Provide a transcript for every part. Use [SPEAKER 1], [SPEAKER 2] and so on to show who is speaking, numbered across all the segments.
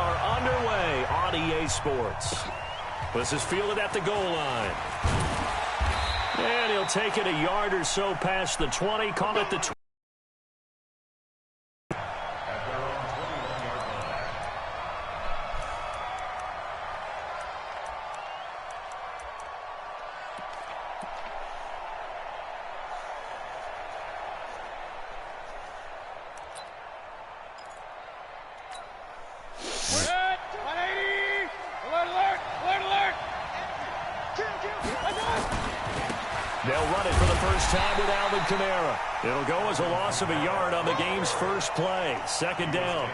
[SPEAKER 1] are underway on EA Sports. This is fielded at the goal line. And he'll take it a yard or so past the 20. Call it the 20. They'll run it for the first time with Alvin Kamara. It'll go as a loss of a yard on the game's first play. Second down.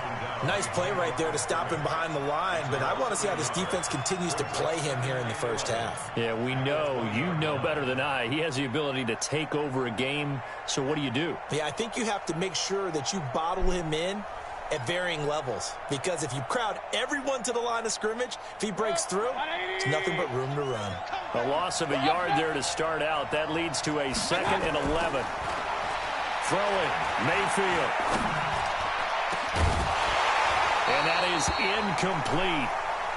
[SPEAKER 2] Nice play right there to stop him behind the line, but I want to see how this defense continues to play him here in the first half.
[SPEAKER 1] Yeah, we know. You know better than I. He has the ability to take over a game, so what do?
[SPEAKER 2] Yeah, I think you have to make sure that you bottle him in at varying levels, because if you crowd everyone to the line of scrimmage, if he breaks through, it's nothing but room to run.
[SPEAKER 1] A loss of a yard there to start out. That leads to a 2nd and 11. Throwing, Mayfield. And that is incomplete.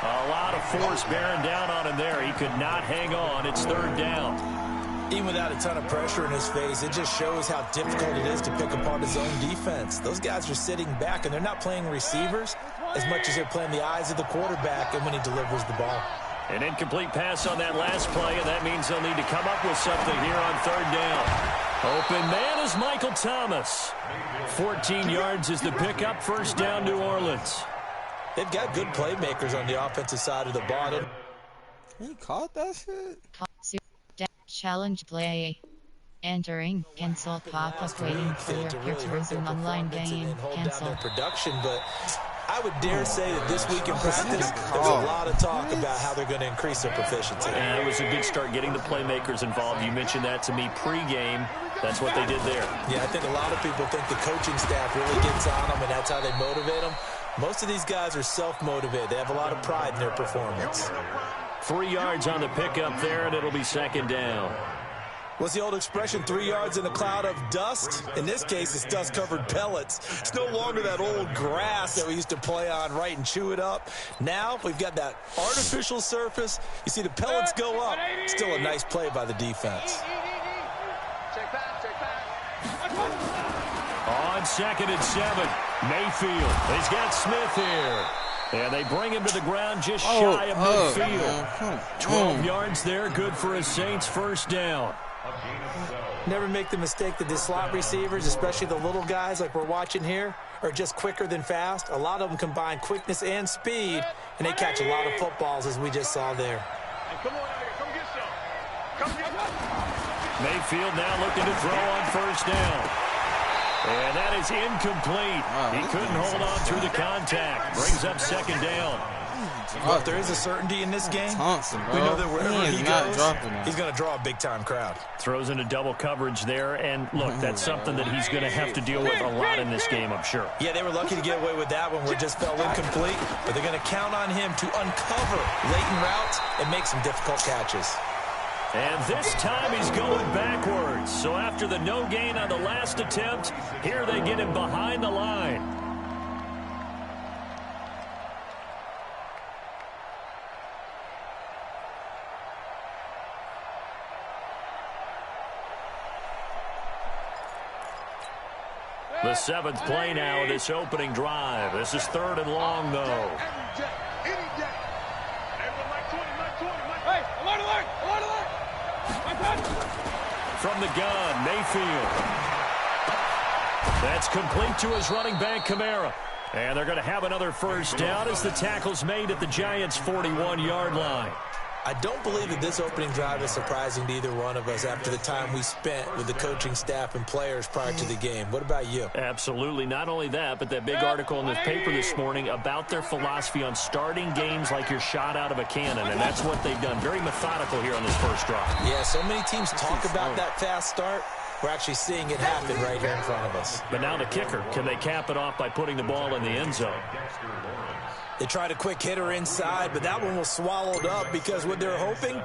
[SPEAKER 1] A lot of force bearing down on him there. He could not hang on. It's 3rd down.
[SPEAKER 2] Even without a ton of pressure in his face, it just shows how difficult it is to pick apart his own defense. Those guys are sitting back, and they're not playing receivers as much as they're playing the eyes of the quarterback and when he delivers the ball.
[SPEAKER 1] An incomplete pass on that last play, and that means they'll need to come up with something here on 3rd down. Open man is Michael Thomas. 14 yards is the pickup. First down, New Orleans.
[SPEAKER 2] They've got good playmakers on the offensive side of the ball.
[SPEAKER 3] He caught that shit?
[SPEAKER 4] Challenge play. Entering cancel pop-up waiting for your pictures in online game. Cancel.
[SPEAKER 2] Production, but I would dare say that this week in practice, there's a lot of talk about how they're going to increase their proficiency.
[SPEAKER 1] And it was a good start getting the playmakers involved. You mentioned that to me pregame. That's what they did there.
[SPEAKER 2] Yeah, I think a lot of people think the coaching staff really gets on them, and that's how they motivate them. Most of these guys are self-motivated. They have a lot of pride in their performance.
[SPEAKER 1] 3 yards on the pickup there, and it'll be 2nd down.
[SPEAKER 2] What's the old expression, 3 yards in a cloud of dust? In this case, it's dust-covered pellets. It's no longer that old grass that we used to play on, right, and chew it up. Now we've got that artificial surface. You see the pellets go up. Still a nice play by the defense.
[SPEAKER 5] Check back.
[SPEAKER 1] On 2nd and 7, Mayfield. He's got Smith here. And they bring him to the ground just shy of midfield. 12 yards there, good for a Saints first down.
[SPEAKER 2] Never make the mistake that the slot receivers, especially the little guys like we're watching here, are just quicker than fast. A lot of them combine quickness and speed, and they catch a lot of footballs, as we just saw there.
[SPEAKER 5] Come on out here. Come get some.
[SPEAKER 1] Mayfield now looking to throw on first down. And that is incomplete. He couldn't hold on through the contact. Brings up 2nd down.
[SPEAKER 2] Well, if there is a certainty in this game, we know that wherever he goes, he's going to draw a big-time crowd.
[SPEAKER 1] Throws into double coverage there. And, look, that's something that he's going to have to deal with a lot in this game, I'm sure.
[SPEAKER 2] Yeah, they were lucky to get away with that one where it just fell incomplete. But they're going to count on him to uncover latent routes and make some difficult catches.
[SPEAKER 1] And this time he's going backwards. So after the no gain on the last attempt, here they get him behind the line. The 7th play now of this opening drive. This is 3rd and long, though. From the gun, Mayfield. That's complete to his running back, Kamara. And they're going to have another first down as the tackle's made at the Giants' 41-yard line.
[SPEAKER 2] I don't believe that this opening drive is surprising to either one of us after the time we spent with the coaching staff and players prior to the game. What about you?
[SPEAKER 1] Absolutely. Not only that, but that big article in the paper this morning about their philosophy on starting games like you're shot out of a cannon, and that's what they've done. Very methodical here on this first drive.
[SPEAKER 2] Yeah, so many teams talk about that fast start. We're actually seeing it happen right here in front of us.
[SPEAKER 1] But now the kicker. Can they cap it off by putting the ball in the end zone?
[SPEAKER 2] They tried a quick hitter inside, but that one was swallowed up because what they're hoping,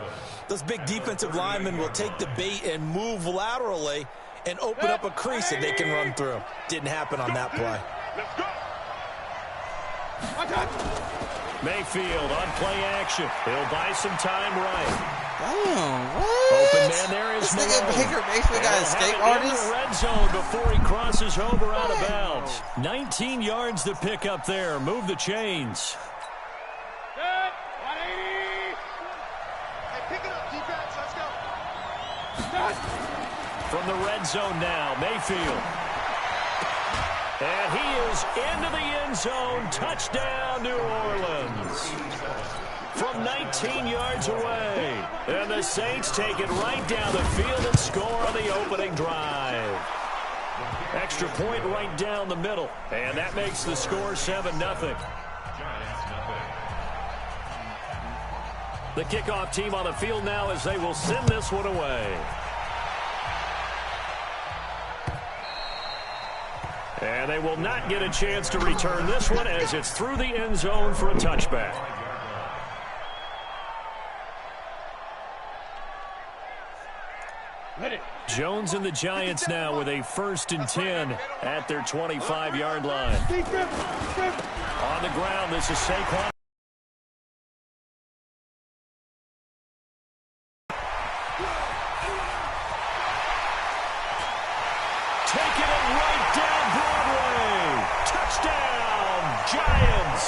[SPEAKER 2] those big defensive linemen will take the bait and move laterally and open up a crease that they can run through. Didn't happen on that play.
[SPEAKER 1] Mayfield on play action. He'll buy some time right.
[SPEAKER 3] Damn, what?
[SPEAKER 1] Open man there is
[SPEAKER 3] This nigga Baker Mayfield got a escape artist?
[SPEAKER 1] In the red zone before he crosses over out of bounds. 19 yards to pick up there. Move the chains.
[SPEAKER 5] Good. 180. Hey, pick it up, defense. Let's go.
[SPEAKER 1] From the red zone now, Mayfield. And he is into the end zone. Touchdown, New Orleans. From 19 yards away. And the Saints take it right down the field and score on the opening drive. Extra point right down the middle. And that makes the score 7-0. The kickoff team on the field now as they will send this one away. And they will not get a chance to return this one as it's through the end zone for a touchback. Jones and the Giants now with a 1st and 10 at their 25-yard line. On the ground, this is Saquon. Taking it right down Broadway. Touchdown, Giants.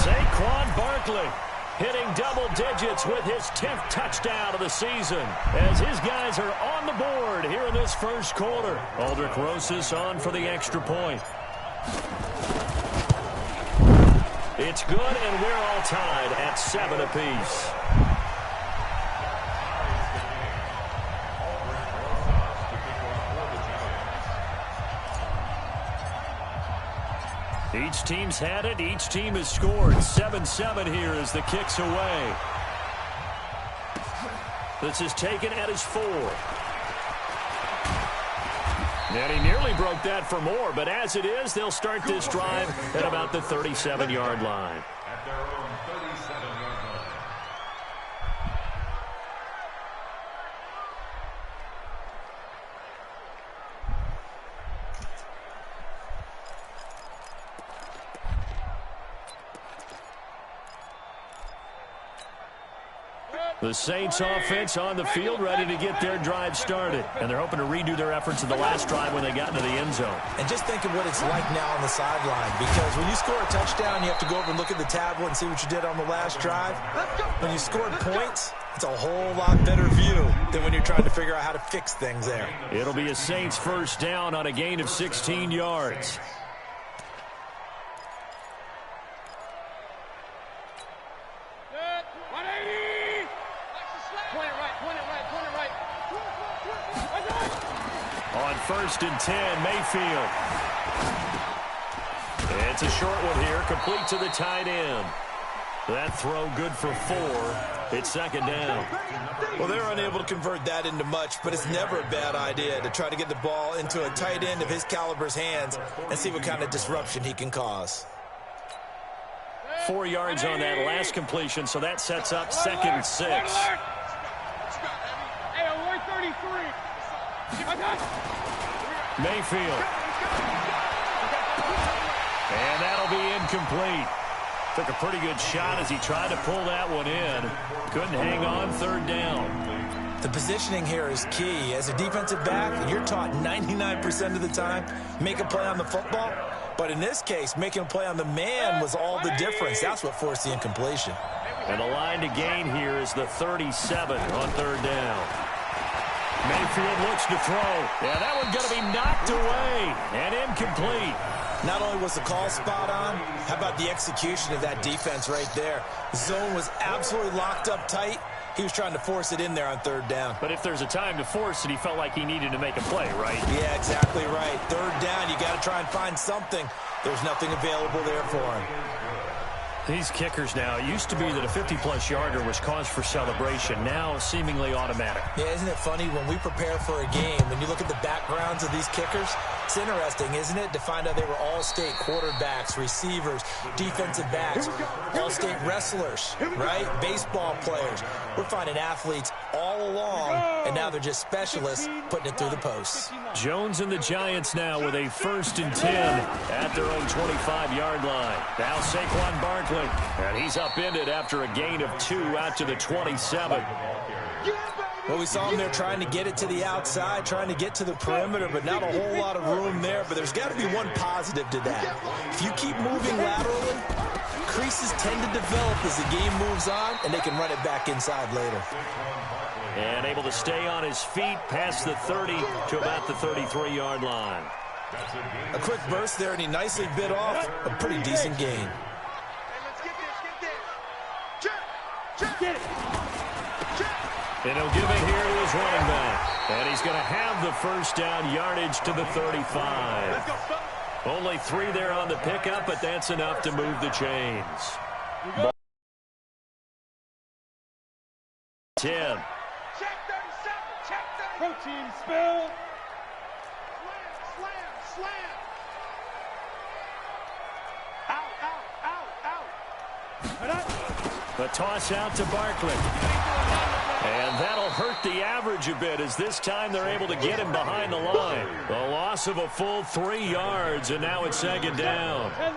[SPEAKER 1] Saquon Barkley hitting double digits with his 10th touchdown of the season as his guys are on the board here in this first quarter. Aldrich Rosas on for the extra point. It's good, and we're all tied at 7 apiece. Each team's had it. Each team has scored. 7-7 here as the kick's away. This is taken at his 4. And he nearly broke that for more, but as it is, they'll start this drive at about the 37-yard line.
[SPEAKER 6] At their own 37-yard line.
[SPEAKER 1] The Saints offense on the field ready to get their drive started. And they're hoping to redo their efforts in the last drive when they got into the end zone.
[SPEAKER 2] And just think of what it's like now on the sideline, because when you score a touchdown, you have to go over and look at the tablet and see what you did on the last drive. When you scored points, it's a whole lot better view than when you're trying to figure out how to fix things there.
[SPEAKER 1] It'll be a Saints first down on a gain of 16 yards. On 1st and 10, Mayfield. It's a short one here, complete to the tight end. That throw good for 4. It's 2nd down.
[SPEAKER 2] Well, they're unable to convert that into much, but it's never a bad idea to try to get the ball into a tight end of his caliber's hands and see what kind of disruption he can cause.
[SPEAKER 1] 4 yards on that last completion, so that sets up 2nd and 6.
[SPEAKER 5] Hey, alert 33.
[SPEAKER 1] Mayfield. And that'll be incomplete. Took a pretty good shot as he tried to pull that one in. Couldn't hang on 3rd down.
[SPEAKER 2] The positioning here is key. As a defensive back, you're taught 99% of the time, make a play on the football. But in this case, making a play on the man was all the difference. That's what forced the incompletion.
[SPEAKER 1] And the line to gain here is the 37 on 3rd down. Mayfield looks to throw. Yeah, that one's going to be knocked away and incomplete.
[SPEAKER 2] Not only was the call spot on, how about the execution of that defense right there? The zone was absolutely locked up tight. He was trying to force it in there on 3rd down.
[SPEAKER 1] But if there's a time to force it, he felt like he needed to make a play, right?
[SPEAKER 2] Yeah, exactly right. 3rd down, you got to try and find something. There's nothing available there for him.
[SPEAKER 1] These kickers now, it used to be that a 50-plus yarder was cause for celebration. Now, seemingly automatic.
[SPEAKER 2] Yeah, isn't it funny? When we prepare for a game, when you look at the backgrounds of these kickers, It's interesting, isn't it, to find out they were all-state quarterbacks, receivers, defensive backs, all-state wrestlers, right? Baseball players. We're finding athletes all along, and now they're just specialists putting it through the posts.
[SPEAKER 1] Jones and the Giants now with a 1st and 10 at their own 25-yard line. Now Saquon Barkley, and he's upended after a gain of 2 out to the 27.
[SPEAKER 2] Well, we saw him there trying to get it to the outside, trying to get to the perimeter, but not a whole lot of room there. But there's got to be one positive to that. If you keep moving laterally, creases tend to develop as the game moves on, and they can run it back inside later.
[SPEAKER 1] And able to stay on his feet past the 30 to about the 33-yard line.
[SPEAKER 2] A quick burst there, and he nicely bit off a pretty decent gain.
[SPEAKER 1] And he'll give it here to his running back. And he's going to have the 1st down yardage to the 35. Only 3 there on the pickup, but that's enough to move the chains. 10.
[SPEAKER 5] Check 37. Check 30. Protein spill. Slam, slam. Out.
[SPEAKER 1] The toss out to Barkley. And that'll hurt the average a bit as this time they're able to get him behind the line. A loss of a full 3 yards, and now it's 2nd down.
[SPEAKER 5] Hey,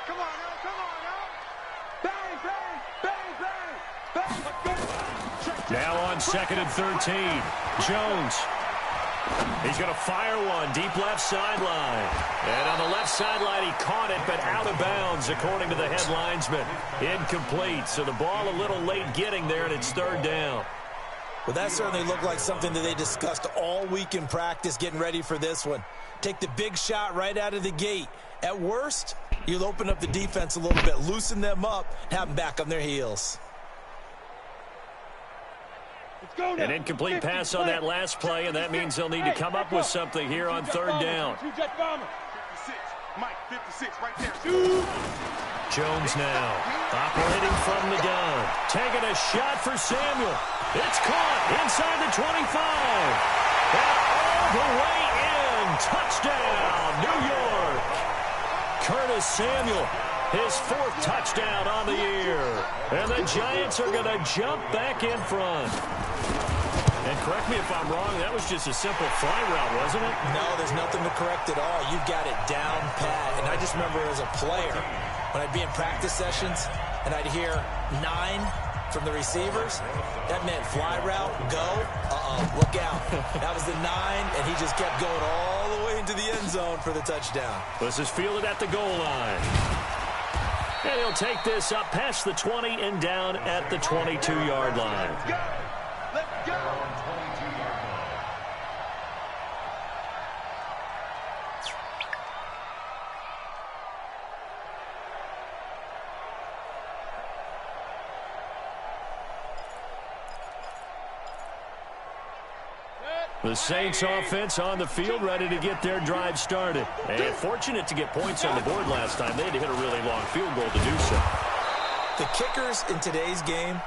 [SPEAKER 5] come on now. Bang, bang, bang, bang.
[SPEAKER 1] Now on 2nd and 13. Jones. He's going to fire one deep left sideline. And on the left sideline, he caught it, but out of bounds, according to the head linesman. Incomplete, so the ball a little late getting there, and it's 3rd down.
[SPEAKER 2] Well, that certainly looked like something that they discussed all week in practice getting ready for this one. Take the big shot right out of the gate. At worst, you'll open up the defense a little bit, loosen them up, have them back on their heels.
[SPEAKER 1] An incomplete pass on that last play, and that means they'll need to come up with something here on 3rd down.
[SPEAKER 5] 56, Mike, 56, right there.
[SPEAKER 1] Jones now, operating from the gun. Taking a shot for Samuel. It's caught inside the 25. And all the way in. Touchdown, New York. Curtis Samuel, his 4th touchdown on the year. And the Giants are going to jump back in front. And correct me if I'm wrong, that was just a simple fly route, wasn't it?
[SPEAKER 2] No, there's nothing to correct at all. You've got it down pat. And I just remember as a player, when I'd be in practice sessions and I'd hear 9 from the receivers, that meant fly route, go, look out. That was the 9, and he just kept going all the way into the end zone for the touchdown.
[SPEAKER 1] This is fielded at the goal line. And he'll take this up past the 20 and down at the 22-yard line.
[SPEAKER 5] Let's go.
[SPEAKER 1] The Saints offense on the field, ready to get their drive started. And fortunate to get points on the board last time. They had to hit a really long field goal to do so.
[SPEAKER 2] The kickers in today's game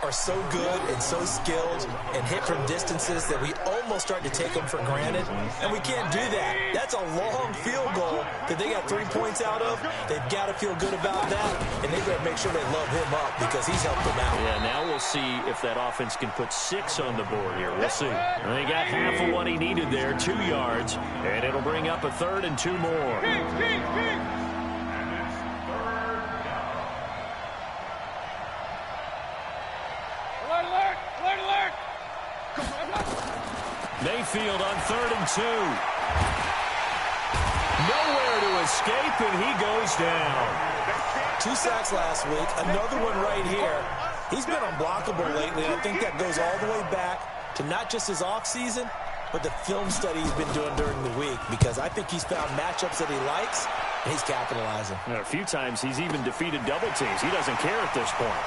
[SPEAKER 2] are so good and so skilled and hit from distances that we almost start to take them for granted, and we can't do that. That's a long field goal that they got 3 points out of. They've got to feel good about that, and they better make sure they love him up because he's helped them out.
[SPEAKER 1] Yeah, now we'll see if that offense can put 6 on the board here. We'll see. And they got half of what he needed there, 2 yards, and it'll bring up a 3rd and 2 more. Mayfield on 3rd and 2. Nowhere to escape, and he goes down.
[SPEAKER 2] 2 sacks last week, another one right here. He's been unblockable lately, and I think that goes all the way back to not just his offseason, but the film study he's been doing during the week, because I think he's found matchups that he likes, and he's capitalizing.
[SPEAKER 1] And a few times he's even defeated double teams. He doesn't care at this point.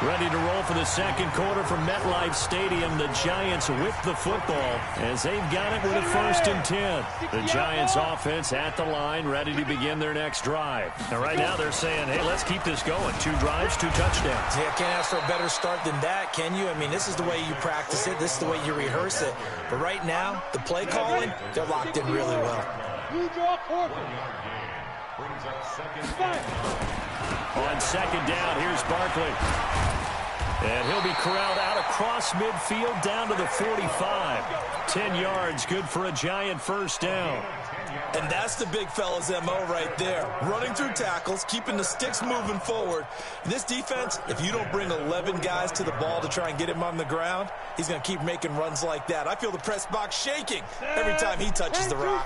[SPEAKER 1] Ready to roll for the second quarter from MetLife Stadium. The Giants with the football as they've got it with a 1st and 10. The Giants offense at the line, ready to begin their next drive. And right now they're saying, hey, let's keep this going. 2 drives, 2 touchdowns.
[SPEAKER 2] Yeah, can't ask for a better start than that, can you? I mean, this is the way you practice it. This is the way you rehearse it. But right now, the play calling, they're locked in really well.
[SPEAKER 1] On second down, here's Barkley. And he'll be corralled out across midfield down to the 45. 10 yards, good for a Giant first down.
[SPEAKER 2] And that's the big fella's MO right there. Running through tackles, keeping the sticks moving forward. This defense, if you don't bring 11 guys to the ball to try and get him on the ground, he's going to keep making runs like that. I feel the press box shaking every time he touches the rock.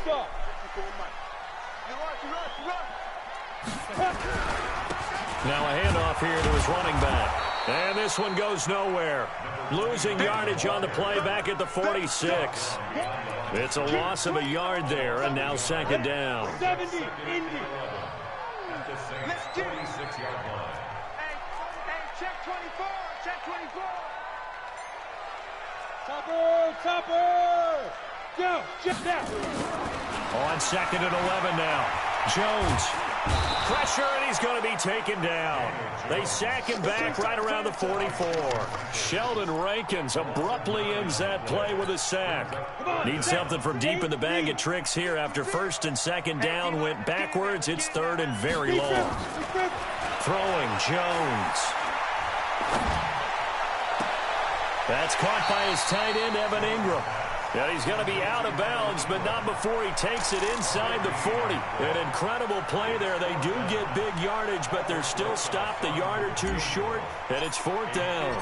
[SPEAKER 1] Now a handoff here to his running back. And this one goes nowhere. Losing yardage on the play back at the 46. It's a loss of a yard there, and now second down.
[SPEAKER 5] 70, Indy.
[SPEAKER 6] Let's get it. 46-yard line.
[SPEAKER 5] Hey, check 24, check 24. Topper. Go, check now.
[SPEAKER 1] On second and 11 now. Jones. Pressure, and he's going to be taken down. They sack him back right around the 44. Sheldon Rankins abruptly ends that play with a sack. Needs something from deep in the bag of tricks here after 1st and 2nd down went backwards. It's 3rd and very long. Throwing Jones. That's caught by his tight end, Evan Ingram. And he's going to be out of bounds, but not before he takes it inside the 40. An incredible play there. They do get big yardage, but they're still stopped a yard or 2 short, and it's 4th down.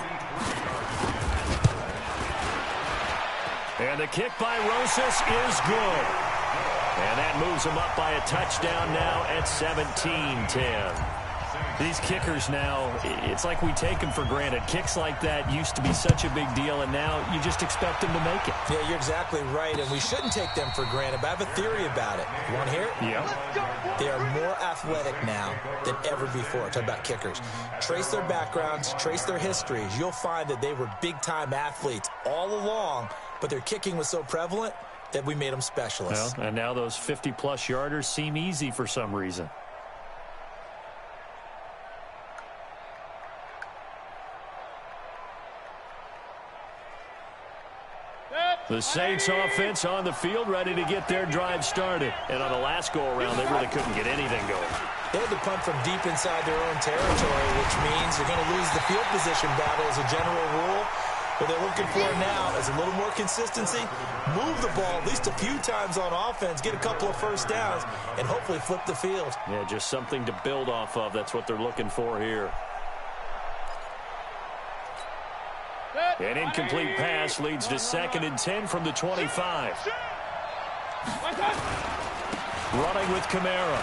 [SPEAKER 1] And the kick by Rosas is good. And that moves him up by a touchdown now at 17-10. These kickers now, it's like we take them for granted. Kicks like that used to be such a big deal, and now you just expect them to make it.
[SPEAKER 2] Yeah, you're exactly right, and we shouldn't take them for granted, but I have a theory about it. You want to hear it?
[SPEAKER 1] Yeah.
[SPEAKER 2] They are more athletic now than ever before. Talk about kickers. Trace their backgrounds, trace their histories. You'll find that they were big-time athletes all along, but their kicking was so prevalent that we made them specialists.
[SPEAKER 1] Well, and now those 50-plus yarders seem easy for some reason. The Saints offense on the field, ready to get their drive started. And on the last go-around, they really couldn't get anything going.
[SPEAKER 2] They had to punt from deep inside their own territory, which means they're going to lose the field position battle as a general rule. What they're looking for now is a little more consistency, move the ball at least a few times on offense, get a couple of first downs, and hopefully flip the field.
[SPEAKER 1] Yeah, just something to build off of. That's what they're looking for here. An incomplete pass leads to 2nd and 10 from the 25. Running with Kamara.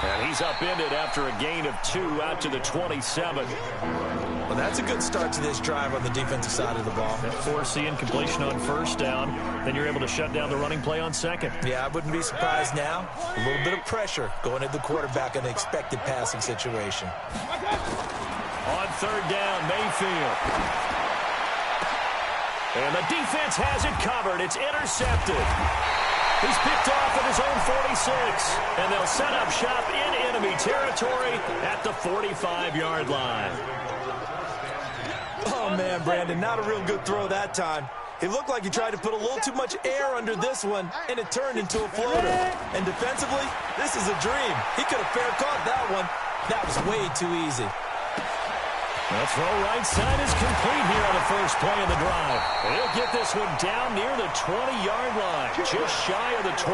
[SPEAKER 1] And he's upended after a gain of 2 out to the 27.
[SPEAKER 2] Well, that's a good start to this drive on the defensive side of the ball.
[SPEAKER 1] Force the incompletion on 1st down. Then you're able to shut down the running play on 2nd.
[SPEAKER 2] Yeah, I wouldn't be surprised now. A little bit of pressure going at the quarterback in an expected passing situation.
[SPEAKER 1] On 3rd down, Mayfield. And the defense has it covered. It's intercepted. He's picked off at his own 46. And they'll set up shop in enemy territory at the 45-yard line.
[SPEAKER 2] Oh, man, Brandon, not a real good throw that time. It looked like he tried to put a little too much air under this one, and it turned into a floater. And defensively, this is a dream. He could have fair caught that one. That was way too easy.
[SPEAKER 1] The throw right side is complete here on the first play of the drive. And he'll get this one down near the 20-yard line, just shy of the 20.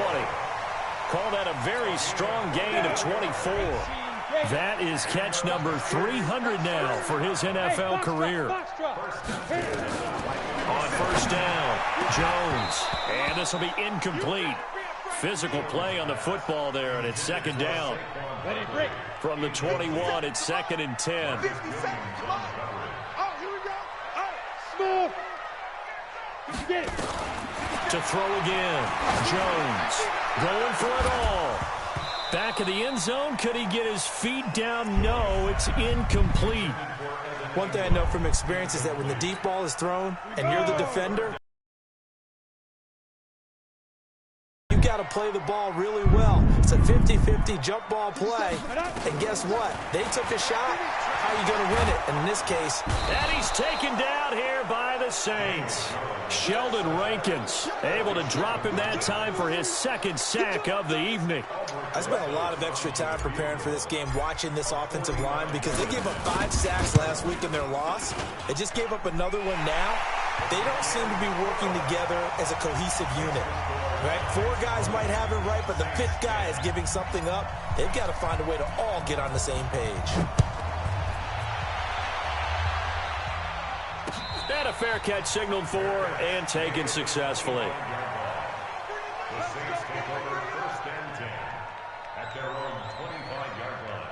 [SPEAKER 1] Call that a very strong gain of 24. That is catch number 300 now for his NFL career. On 1st down, Jones. And this will be incomplete. Physical play on the football there, and it's 2nd down. From the 21, it's 2nd and 10.
[SPEAKER 5] 50 seconds, come on. Oh, here we go. Oh, smooth. Get it.
[SPEAKER 1] To throw again, Jones going for it all. Back of the end zone. Could he get his feet down? No, it's incomplete.
[SPEAKER 2] One thing I know from experience is that when the deep ball is thrown and you're the defender, you've got to play the ball really well. It's a 50-50 jump ball play. And guess what? They took a shot. How are you going to win it? And in this case,
[SPEAKER 1] and he's taken down here by the Saints. Sheldon Rankins able to drop him that time for his second sack of the evening.
[SPEAKER 2] I spent a lot of extra time preparing for this game, watching this offensive line, because they gave up 5 sacks last week in their loss. They just gave up another one now. They don't seem to be working together as a cohesive unit. Right? 4 guys might have it right, but the 5th guy is giving something up. They've got to find a way to all get on the same page.
[SPEAKER 1] And a fair catch signaled for and taken successfully.
[SPEAKER 6] The Saints take over 1st and 10 at their own 25-yard line.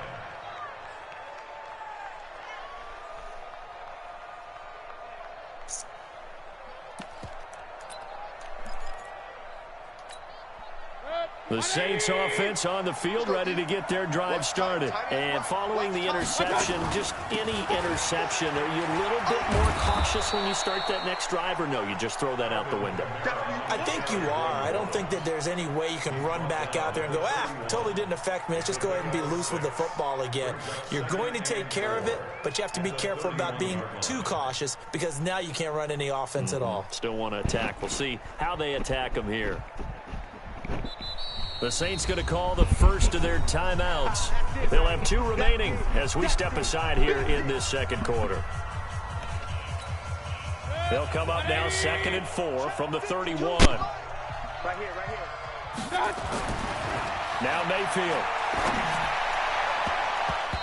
[SPEAKER 1] The Saints offense on the field, ready to get their drive started. And following the interception, just any interception, are you a little bit more cautious when you start that next drive, or no, you just throw that out the window?
[SPEAKER 2] I think you are. I don't think that there's any way you can run back out there and go, totally didn't affect me. Let's just go ahead and be loose with the football again. You're going to take care of it, but you have to be careful about being too cautious, because now you can't run any offense at all.
[SPEAKER 1] Still want to attack. We'll see how they attack them here. The Saints going to call the first of their timeouts. They'll have 2 remaining as we step aside here in this second quarter. They'll come up now 2nd and 4 from the 31.
[SPEAKER 5] Right here, right here.
[SPEAKER 1] Now Mayfield.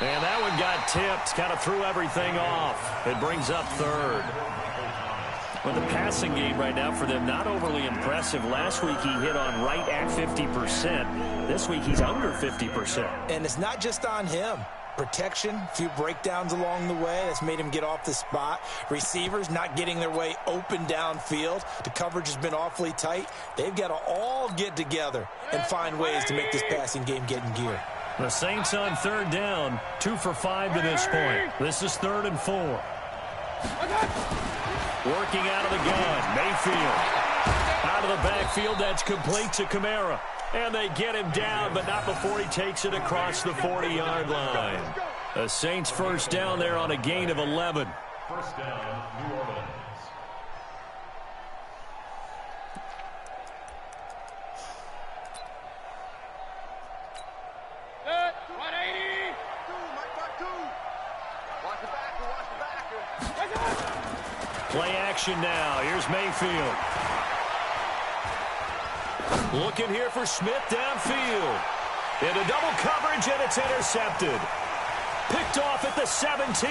[SPEAKER 1] And that one got tipped, kind of threw everything off. It brings up 3rd. Well, the passing game right now for them, not overly impressive. Last week he hit on right at 50%. This week he's under 50%.
[SPEAKER 2] And it's not just on him. Protection, a few breakdowns along the way. That's made him get off the spot. Receivers not getting their way open downfield. The coverage has been awfully tight. They've got to all get together and find ways to make this passing game get in gear.
[SPEAKER 1] The Saints on 3rd down, 2 for 5 to this point. This is 3rd and 4. Working out of the gun, Mayfield. Out of the backfield, that's complete to Kamara. And they get him down, but not before he takes it across the 40-yard line. The Saints 1st down there on a gain of 11.
[SPEAKER 6] 1st down, New Orleans.
[SPEAKER 1] Play action now. Here's Mayfield. Looking here for Smith downfield. Into double coverage, and it's intercepted. Picked off at the 17.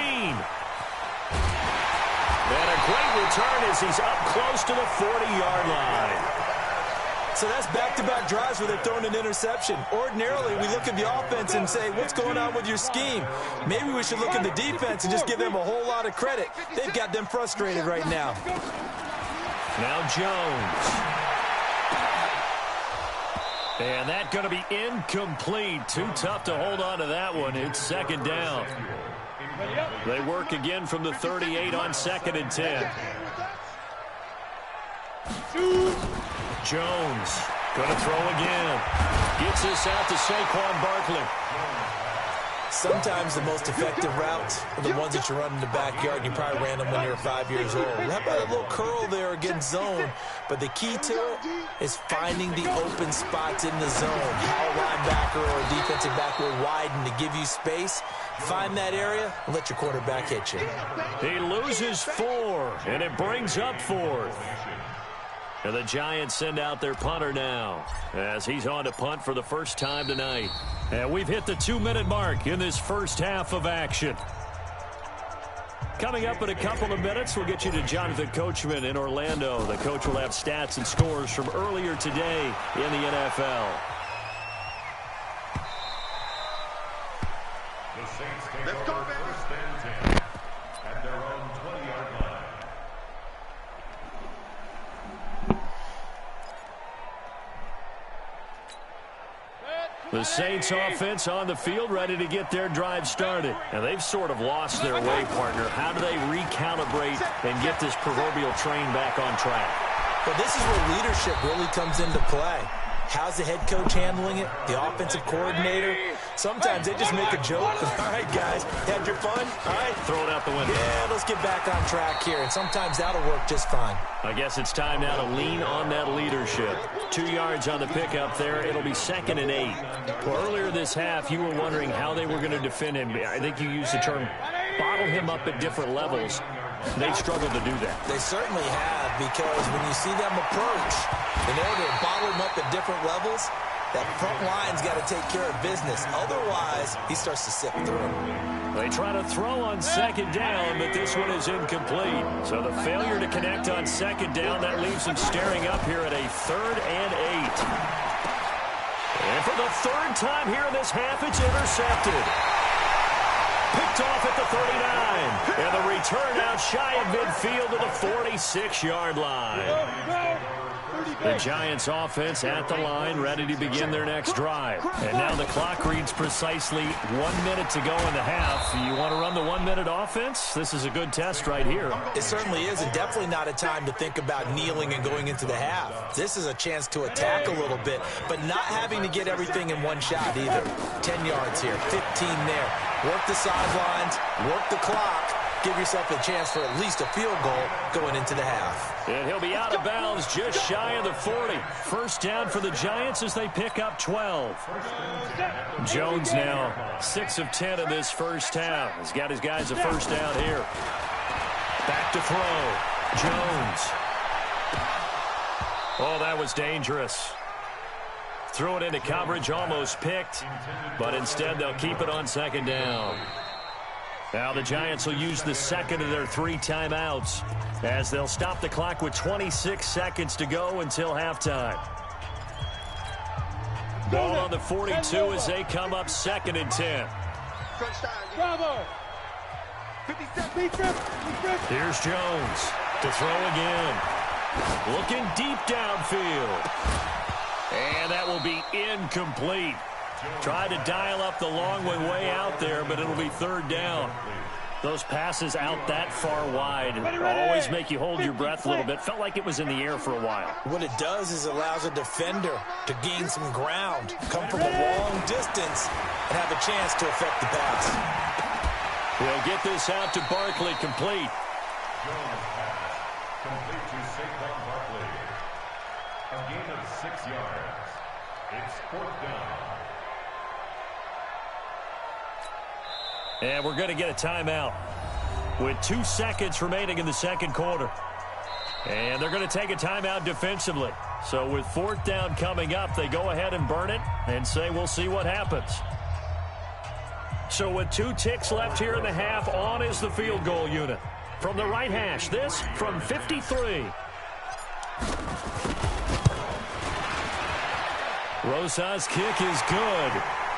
[SPEAKER 1] And a great return as he's up close to the 40-yard line.
[SPEAKER 2] So that's back-to-back drives where they're throwing an interception. Ordinarily, we look at the offense and say, what's going on with your scheme? Maybe we should look at the defense and just give them a whole lot of credit. They've got them frustrated right now.
[SPEAKER 1] Now Jones. And that's going to be incomplete. Too tough to hold on to that one. It's 2nd down. They work again from the 38 on 2nd and 10. Jones going to throw again. Gets this out to Saquon Barkley.
[SPEAKER 2] Sometimes the most effective routes are the ones that you run in the backyard. You probably ran them when you were 5 years old. How about a little curl there against zone? But the key to it is finding the open spots in the zone. How a linebacker or a defensive back will widen to give you space. Find that area and let your quarterback hit you.
[SPEAKER 1] He loses 4, and it brings up 4th. And the Giants send out their punter now as he's on to punt for the first time tonight. And we've hit the 2-minute mark in this first half of action. Coming up in a couple of minutes, we'll get you to Jonathan Coachman in Orlando. The coach will have stats and scores from earlier today in the NFL.
[SPEAKER 6] The Saints take over 1st and 10 at their own 20-yard line.
[SPEAKER 1] The Saints offense on the field, ready to get their drive started. And they've sort of lost their way, partner. How do they recalibrate and get this proverbial train back on track?
[SPEAKER 2] Well, this is where leadership really comes into play. How's the head coach handling it? The offensive coordinator? Sometimes they just make a joke. All right, guys, had your fun? All right.
[SPEAKER 1] Throw it out the window.
[SPEAKER 2] Yeah, let's get back on track here. And sometimes that'll work just fine.
[SPEAKER 1] I guess it's time now to lean on that leadership. 2 yards on the pickup there. It'll be 2nd and 8. Well, earlier this half, you were wondering how they were going to defend him. I think you used the term bottle him up at different levels. They've struggled to do that.
[SPEAKER 2] They certainly have, because when you see them approach, in order to bottle them up at different levels, that front line's got to take care of business. Otherwise, he starts to sip through.
[SPEAKER 1] They try to throw on 2nd down, but this one is incomplete. So the failure to connect on 2nd down, that leaves them staring up here at a 3rd and 8. And for the 3rd time here in this half, it's intercepted. Picked off at the 39. And the return out shy of midfield to the 46-yard line. The Giants offense at the line, ready to begin their next drive. And now the clock reads precisely 1 minute to go in the half. You want to run the 1 minute offense? This is a good test right here.
[SPEAKER 2] It certainly is, and definitely not a time to think about kneeling and going into the half. This is a chance to attack a little bit, but not having to get everything in one shot either. 10 yards here, 15 there. Work the sidelines, work the clock. Give yourself a chance for at least a field goal going into the half.
[SPEAKER 1] And he'll be out of bounds just shy of the 40. First down for the Giants as they pick up 12. Jones now 6 of 10 in this first half. He's got his guys a first down here. Back to throw. Jones. Oh, that was dangerous. Threw it into coverage, almost picked, but instead they'll keep it on 2nd down. Now the Giants will use the 2nd of their 3 timeouts as they'll stop the clock with 26 seconds to go until halftime. Ball on the 42 as they come up 2nd and 10.
[SPEAKER 5] Bravo.
[SPEAKER 1] Here's Jones to throw again. Looking deep downfield. And that will be incomplete. Tried to dial up the long one way out there, but it'll be 3rd down. Those passes out that far wide always make you hold your breath a little bit. Felt like it was in the air for a while.
[SPEAKER 2] What it does is allows a defender to gain some ground, come from a long distance, and have a chance to affect the pass.
[SPEAKER 1] We'll get this out to Barkley, complete.
[SPEAKER 6] Complete to Saquon Barkley. A gain of 6 yards. It's 4th down.
[SPEAKER 1] And we're going to get a timeout with 2 seconds remaining in the 2nd quarter. And they're going to take a timeout defensively. So with 4th down coming up, they go ahead and burn it and say, we'll see what happens. So with 2 ticks left here in the half, on is the field goal unit. From the right hash, this from 53. Rosas' kick is good.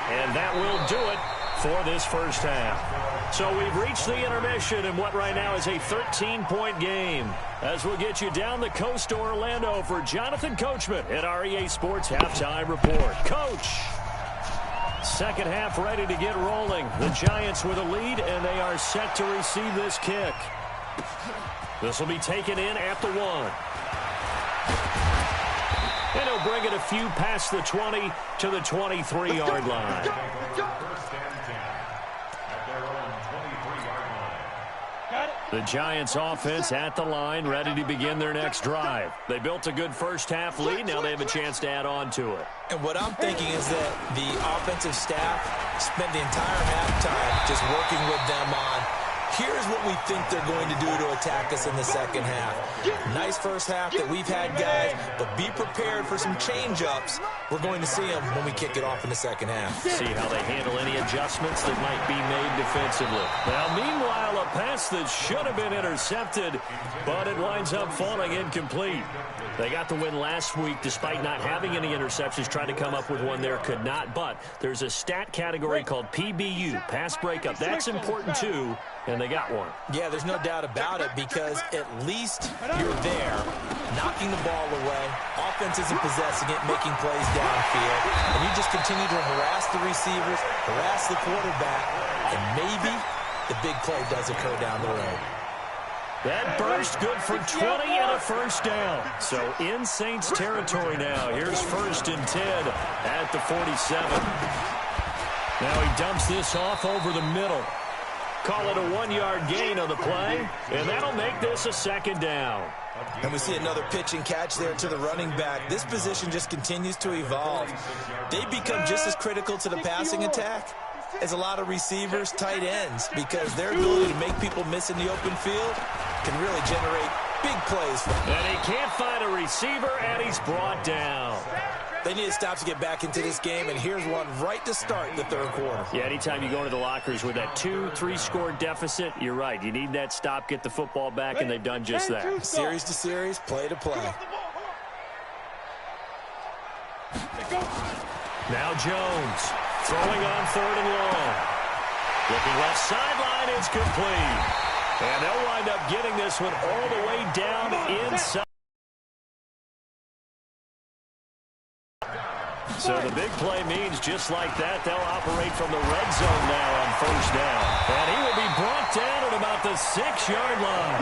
[SPEAKER 1] And that will do it for this first half. So we've reached the intermission in what right now is a 13-point game. As we'll get you down the coast to Orlando for Jonathan Coachman at our EA Sports Halftime Report. Coach, 2nd half ready to get rolling. The Giants with a lead, and they are set to receive this kick. This will be taken in at the 1. And he'll bring it a few past the 20 to the 23-yard line.
[SPEAKER 6] First and 10 at their own 23-yard line.
[SPEAKER 1] The Giants offense at the line, ready to begin their next drive. They built a good first half lead. Now they have a chance to add on to it.
[SPEAKER 2] And what I'm thinking is that the offensive staff spent the entire halftime just working with them on, here's what we think they're going to do to attack us in the 2nd half. Nice first half that we've had, guys, but be prepared for some change-ups. We're going to see them when we kick it off in the 2nd half.
[SPEAKER 1] See how they handle any adjustments that might be made defensively. Now, meanwhile, a pass that should have been intercepted, but it winds up falling incomplete. They got the win last week despite not having any interceptions. Tried to come up with one there, could not. But there's a stat category called PBU, pass breakup. That's important, too. And they got one.
[SPEAKER 2] Yeah, there's no doubt about it, because at least you're there, knocking the ball away. Offense isn't possessing it, making plays downfield. And you just continue to harass the receivers, harass the quarterback, and maybe the big play does occur down the road.
[SPEAKER 1] That burst good for 20 and a first down. So in Saints territory now. Here's 1st and 10 at the 47. Now he dumps this off over the middle. Call it a 1-yard gain on the play, and that'll make this a 2nd down.
[SPEAKER 2] And we see another pitch and catch there to the running back. This position just continues to evolve. They become just as critical to the passing attack as a lot of receivers, tight ends, because their ability to make people miss in the open field can really generate big plays for them.
[SPEAKER 1] And he can't find a receiver, and he's brought down.
[SPEAKER 2] They need to stop to get back into this game, and here's one right to start the 3rd quarter.
[SPEAKER 1] Yeah, anytime you go into the lockers with that 2-3 score deficit, you're right. You need that stop, get the football back, and they've done just that.
[SPEAKER 2] Series to series, play to play.
[SPEAKER 1] Now Jones throwing on 3rd and long. Looking left sideline, it's complete. And they'll wind up getting this one all the way down inside. So the big play means just like that, they'll operate from the red zone now on 1st down. And he will be brought down at about the 6-yard line.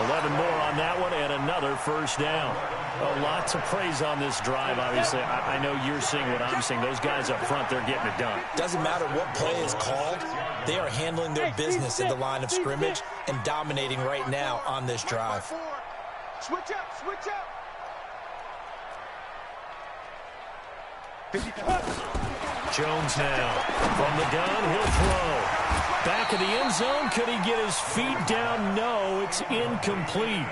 [SPEAKER 1] 11 more on that one and another 1st down. Oh, lots of praise on this drive, obviously. I know you're seeing what I'm seeing. Those guys up front, they're getting it done.
[SPEAKER 2] Doesn't matter what play is called. They are handling their business at the line of scrimmage and dominating right now on this drive.
[SPEAKER 5] Switch up, switch up.
[SPEAKER 1] Jones now from the gun, he'll throw. Back of the end zone, could he get his feet down? No, it's incomplete.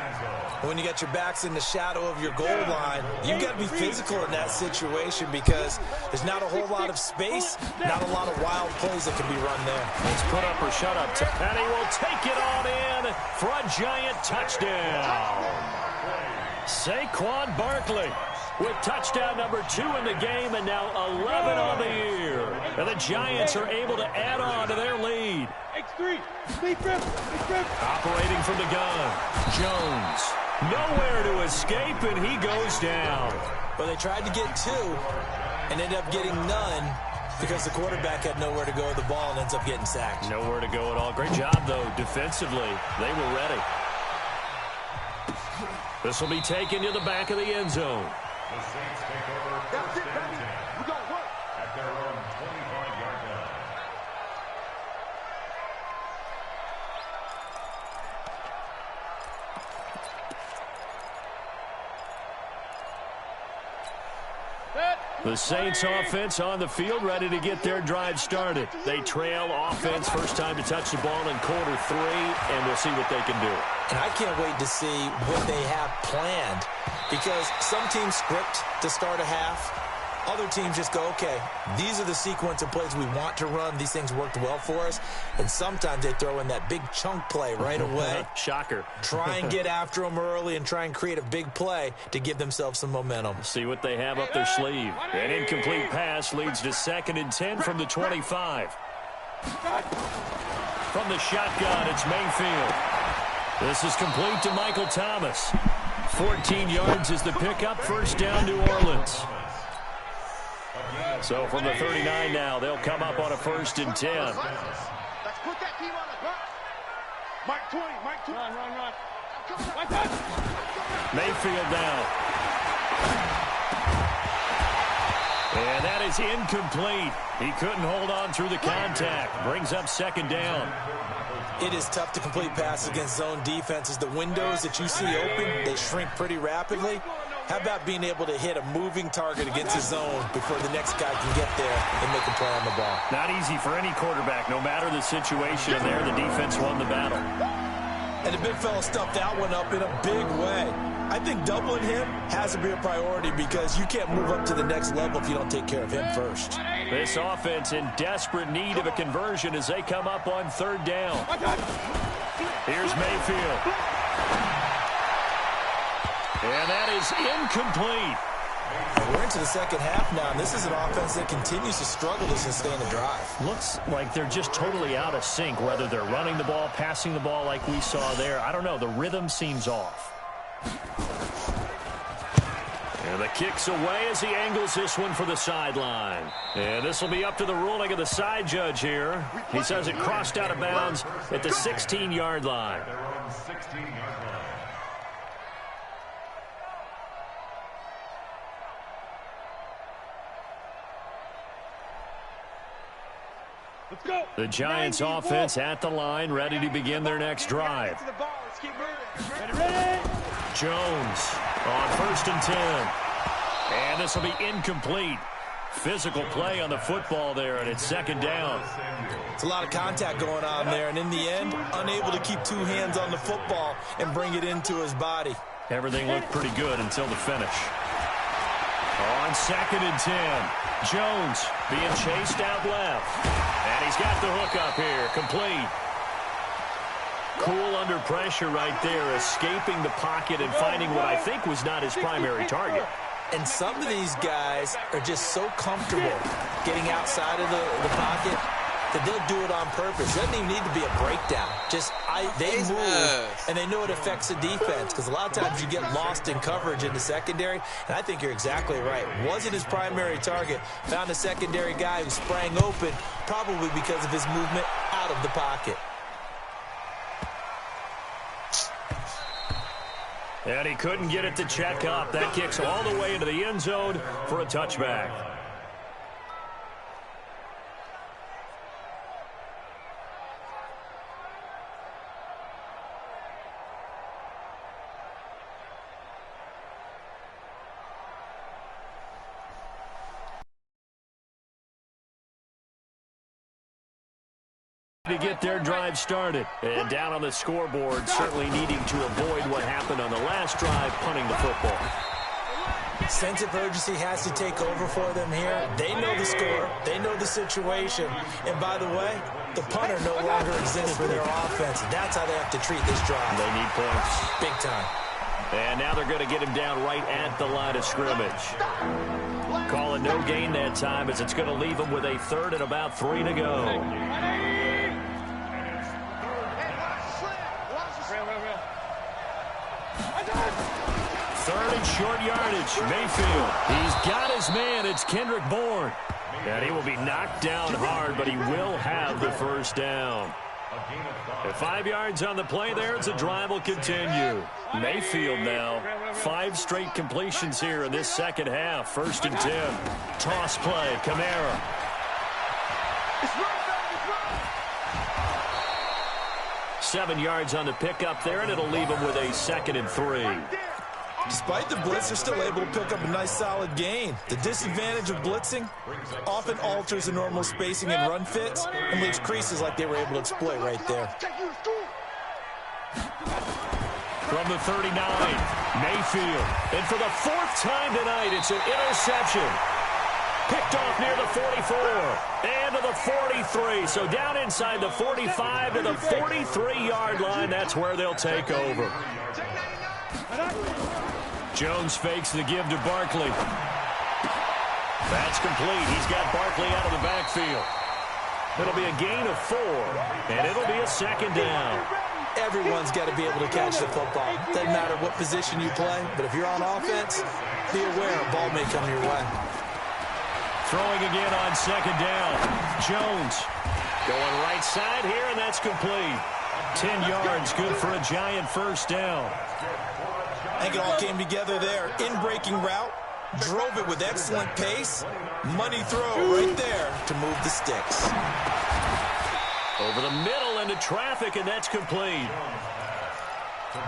[SPEAKER 2] When you got your backs in the shadow of your goal line, you've got to be physical in that situation, because there's not a whole lot of space, not a lot of wild plays that can be run there.
[SPEAKER 1] It's put up or shut up. Petty will take it on in for a giant touchdown. Saquon Barkley with touchdown number 2 in the game, and now 11 on the year. And the Giants are able to add on to their lead.
[SPEAKER 5] X3,
[SPEAKER 1] operating from the gun. Jones, nowhere to escape, and he goes down.
[SPEAKER 2] Well, they tried to get 2 and ended up getting none because the quarterback had nowhere to go with the ball and ends up getting sacked.
[SPEAKER 1] Nowhere to go at all. Great job, though, defensively. They were ready. This will be taken to the back of the end zone.
[SPEAKER 6] The Saints take over 1st and 10 at their own 25-yard line.
[SPEAKER 1] The Saints offense on the field, ready to get their drive started. They trail offense, first time to touch the ball in quarter 3, and we'll see what they can do.
[SPEAKER 2] And I can't wait to see what they have planned, because some teams script to start a half. Other teams just go, okay, these are the sequence of plays we want to run. These things worked well for us. And sometimes they throw in that big chunk play right away.
[SPEAKER 1] Shocker.
[SPEAKER 2] Try and get after them early and try and create a big play to give themselves some momentum.
[SPEAKER 1] See what they have up their sleeve. An incomplete pass leads to 2nd and 10 from the 25. From the shotgun, it's Mayfield. This is complete to Michael Thomas. 14 yards is the pickup, 1st down, New Orleans. So from the 39 now, they'll come up on a 1st and 10.
[SPEAKER 5] Let's put that team on the clock. Mark 20, Mark 20. Run.
[SPEAKER 1] Mayfield down. And that is incomplete. He couldn't hold on through the contact. Brings up 2nd down.
[SPEAKER 2] It is tough to complete passes against zone defenses. The windows that you see open, they shrink pretty rapidly. How about being able to hit a moving target against the zone before the next guy can get there and make a play on the ball?
[SPEAKER 1] Not easy for any quarterback, no matter the situation. And there, the defense won the battle.
[SPEAKER 2] And the big fella stuffed that one up in a big way. I think doubling him has to be a priority, because you can't move up to the next level if you don't take care of him first.
[SPEAKER 1] This offense in desperate need of a conversion as they come up on 3rd down. Here's Mayfield. And that is incomplete.
[SPEAKER 2] We're into the second half now, and this is an offense that continues to struggle to sustain a drive.
[SPEAKER 1] Looks like they're just totally out of sync, whether they're running the ball, passing the ball like we saw there. I don't know. The rhythm seems off. And the kick's away as he angles this one for the sideline. And this will be up to the ruling of the side judge here. He says it crossed out of bounds at the 16-yard line.
[SPEAKER 5] Let's go.
[SPEAKER 1] The Giants offense at the line, ready to begin their next drive. Jones on 1st and 10. And this will be incomplete. Physical play on the football there, and it's 2nd down.
[SPEAKER 2] It's a lot of contact going on there, and in the end, unable to keep 2 hands on the football and bring it into his body.
[SPEAKER 1] Everything looked pretty good until the finish. On 2nd and 10. Jones being chased out left. And he's got the hook up here. Complete. Cool under pressure right there, escaping the pocket and finding what I think was not his primary target.
[SPEAKER 2] And some of these guys are just so comfortable getting outside of the pocket that they'll do it on purpose. It doesn't even need to be a breakdown. They move, and they know it affects the defense, because a lot of times you get lost in coverage in the secondary, and I think you're exactly right. Wasn't his primary target. Found a secondary guy who sprang open, probably because of his movement out of the pocket.
[SPEAKER 1] And he couldn't get it to check up. That kicks all the way into the end zone for a touchback. To get their drive started. And down on the scoreboard, certainly needing to avoid what happened on the last drive, punting the football.
[SPEAKER 2] Sense of urgency has to take over for them here. They know the score. They know the situation. And by the way, the punter no longer exists for their offense. That's how they have to treat this drive.
[SPEAKER 1] They need points.
[SPEAKER 2] Big time.
[SPEAKER 1] And now they're going to get him down right at the line of scrimmage. Calling no gain that time, as it's going to leave him with a 3rd and about 3 to go. 3rd and short yardage. Mayfield. He's got his man. It's Kendrick Bourne. And he will be knocked down hard, but he will have the 1st down. At 5 yards on the play there, as the drive will continue. Mayfield now. 5 straight completions here in this second half. 1st and 10. Toss play. Kamara. 7 yards on the pickup there, and it'll leave him with a 2nd and 3.
[SPEAKER 2] Despite the blitz, they're still able to pick up a nice solid gain. The disadvantage of blitzing often alters the normal spacing and run fits and leaves creases like they were able to exploit right there.
[SPEAKER 1] From the 39, Mayfield. And for the 4th time tonight, it's an interception. Picked off near the 44 and to the 43. So down inside the 45 to the 43-yard line. That's where they'll take over. Jones fakes the give to Barkley. That's complete. He's got Barkley out of the backfield. It'll be a gain of 4, and it'll be a 2nd down.
[SPEAKER 2] Everyone's got to be able to catch the football. Doesn't matter what position you play, but if you're on offense, be aware a ball may come your way.
[SPEAKER 1] Throwing again on 2nd down. Jones going right side here, and that's complete. 10 yards, good for a Giant 1st down.
[SPEAKER 2] I think it all came together there. In-breaking route, drove it with excellent pace. Money throw right there to move the sticks.
[SPEAKER 1] Over the middle into traffic, and that's complete.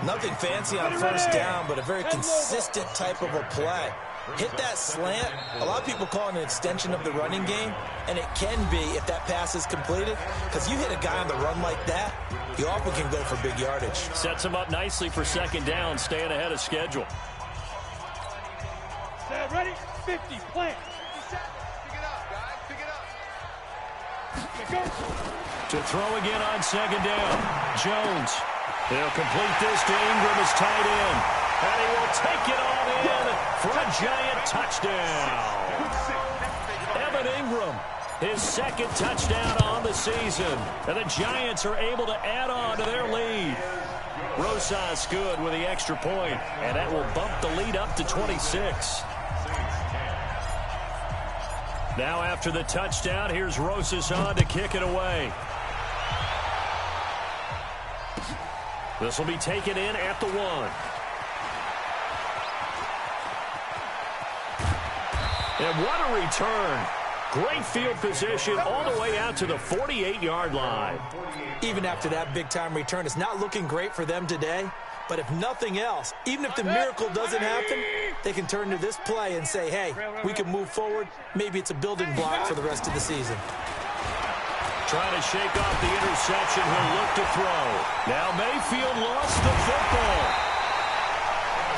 [SPEAKER 2] Nothing fancy on 1st down, but a very consistent type of a play. Hit that slant. A lot of people call it an extension of the running game, and it can be if that pass is completed, because you hit a guy on the run like that, you often can go for big yardage.
[SPEAKER 1] Sets him up nicely for 2nd down, staying ahead of schedule.
[SPEAKER 5] Set, ready, 50, plant.
[SPEAKER 1] To throw again on 2nd down. Jones. They'll complete this to Ingram as tight end. And he will take it all in for a giant touchdown. Evan Ingram, his second touchdown on the season. And the Giants are able to add on to their lead. Rosas good with the extra point, and that will bump the lead up to 26. Now after the touchdown, here's Rosas on to kick it away. This will be taken in at the 1. And what a return. Great field position all the way out to the 48-yard line.
[SPEAKER 2] Even after that big-time return, it's not looking great for them today. But if nothing else, even if the miracle doesn't happen, they can turn to this play and say, hey, we can move forward. Maybe it's a building block for the rest of the season.
[SPEAKER 1] Trying to shake off the interception. He'll look to throw. Now Mayfield lost the football.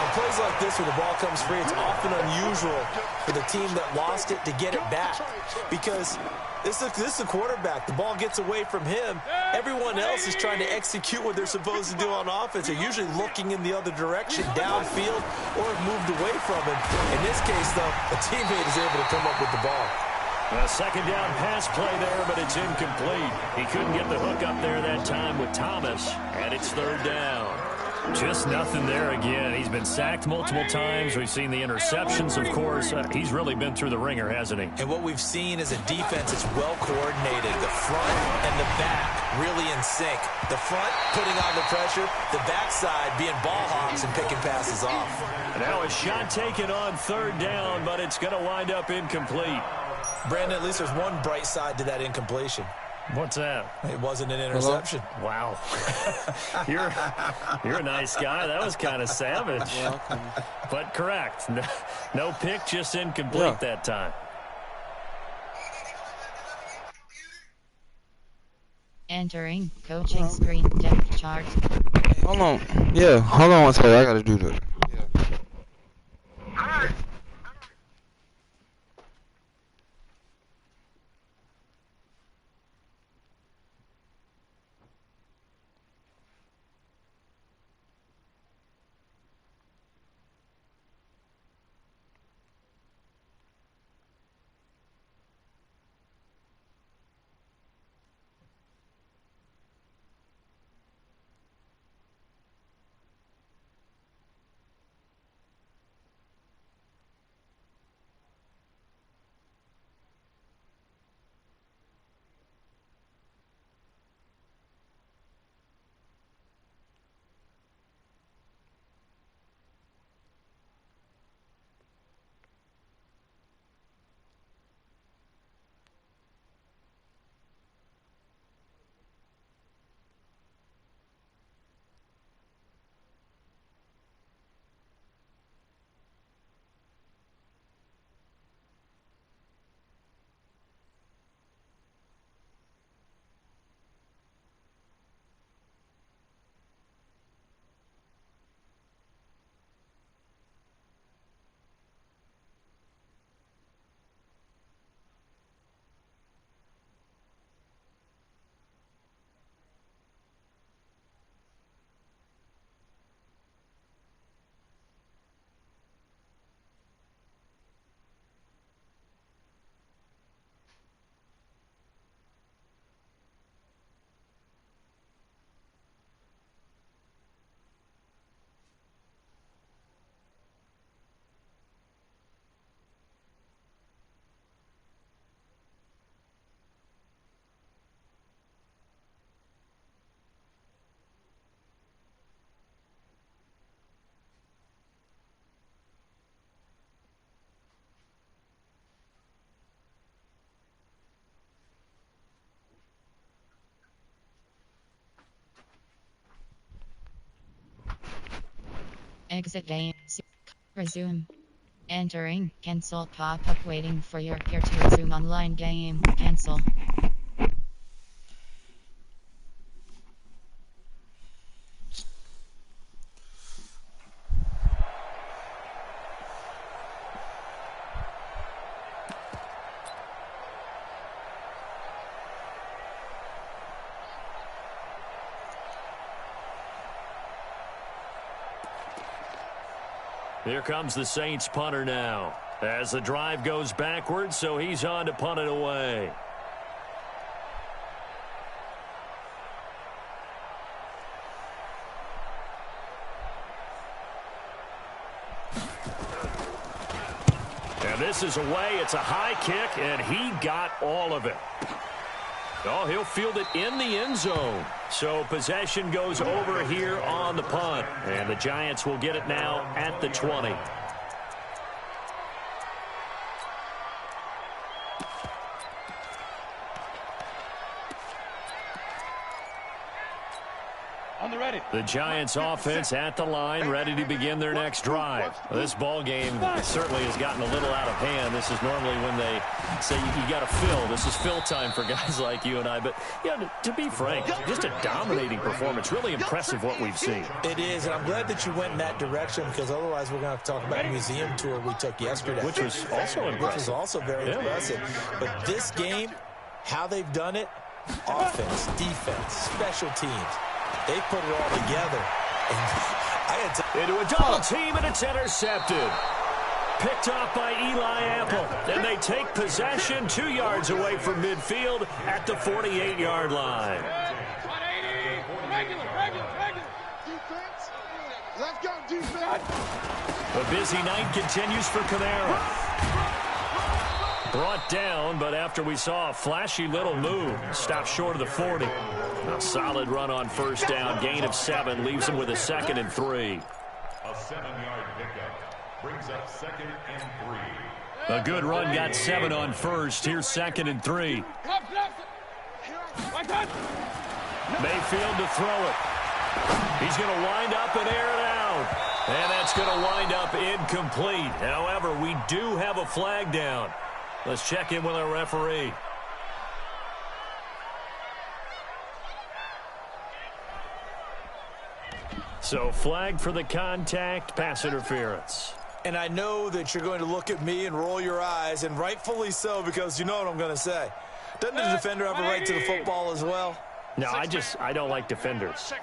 [SPEAKER 2] On plays like this where the ball comes free, it's often unusual for the team that lost it to get it back. Because this is a quarterback. The ball gets away from him. Everyone else is trying to execute what they're supposed to do on offense. They're usually looking in the other direction, downfield, or have moved away from him. In this case, though, a teammate is able to come up with the ball.
[SPEAKER 1] A second down pass play there, but it's incomplete. He couldn't get the hook up there that time with Thomas, and it's third down. Just nothing there again. He's been sacked multiple times. We've seen the interceptions, of course. He's really been through the ringer, hasn't he?
[SPEAKER 2] And what we've seen is a defense that's well coordinated. The front and the back really in sync. The front putting on the pressure, the backside being ball hawks and picking passes off.
[SPEAKER 1] Now a shot taken on third down, but it's going to wind up incomplete.
[SPEAKER 2] Brandon, at least there's one bright side to that incompletion.
[SPEAKER 1] What's that?
[SPEAKER 2] It wasn't an interception.
[SPEAKER 1] Wow. You're a nice guy. That was kind of savage. But correct. No pick, just incomplete that time.
[SPEAKER 4] Entering coaching screen depth chart.
[SPEAKER 3] Hold on. Yeah, hold on one second. I gotta do this.
[SPEAKER 4] Exit game. Resume. Entering. Cancel pop-up waiting for your peer to resume online game. Cancel.
[SPEAKER 1] Here comes the Saints punter now. As the drive goes backwards, so he's on to punt it away. And this is away. It's a high kick, and he got all of it. Oh, he'll field it in the end zone. So possession goes over here on the punt. And the Giants will get it now at the 20. The Giants offense at the line, ready to begin their next drive. This ball game certainly has gotten a little out of hand. This is normally when they say you got to fill. This is fill time for guys like you and I. But, yeah, to be frank, just a dominating performance. Really impressive what we've seen.
[SPEAKER 2] It is, and I'm glad that you went in that direction because otherwise we're going to have to talk about a museum tour we took yesterday.
[SPEAKER 1] Which was also impressive.
[SPEAKER 2] Which was also very impressive. But this game, how they've done it, offense, defense, special teams. They put it all together.
[SPEAKER 1] Into a double team, and it's intercepted. Picked off by Eli Apple. And they take possession 2 yards away from midfield at the 48-yard line.
[SPEAKER 5] 180. Regular. Defense. Let's go, defense.
[SPEAKER 1] A busy night continues for Kamara. Brought down, but after we saw a flashy little move, stopped short of the 40. A solid run on first down, gain of 7, leaves him with a 2nd and 3.
[SPEAKER 6] A 7-yard pickup brings up 2nd and 3.
[SPEAKER 1] A good run got 7 on first. Here's 2nd and 3. Mayfield to throw it. He's going to wind up and air it out. And that's going to wind up incomplete. However, we do have a flag down. Let's check in with our referee. So flag for the contact, pass interference.
[SPEAKER 2] And I know that you're going to look at me and roll your eyes, and rightfully so, because you know what I'm going to say. Doesn't the defender have a right to the football as well?
[SPEAKER 1] No, I don't like defenders.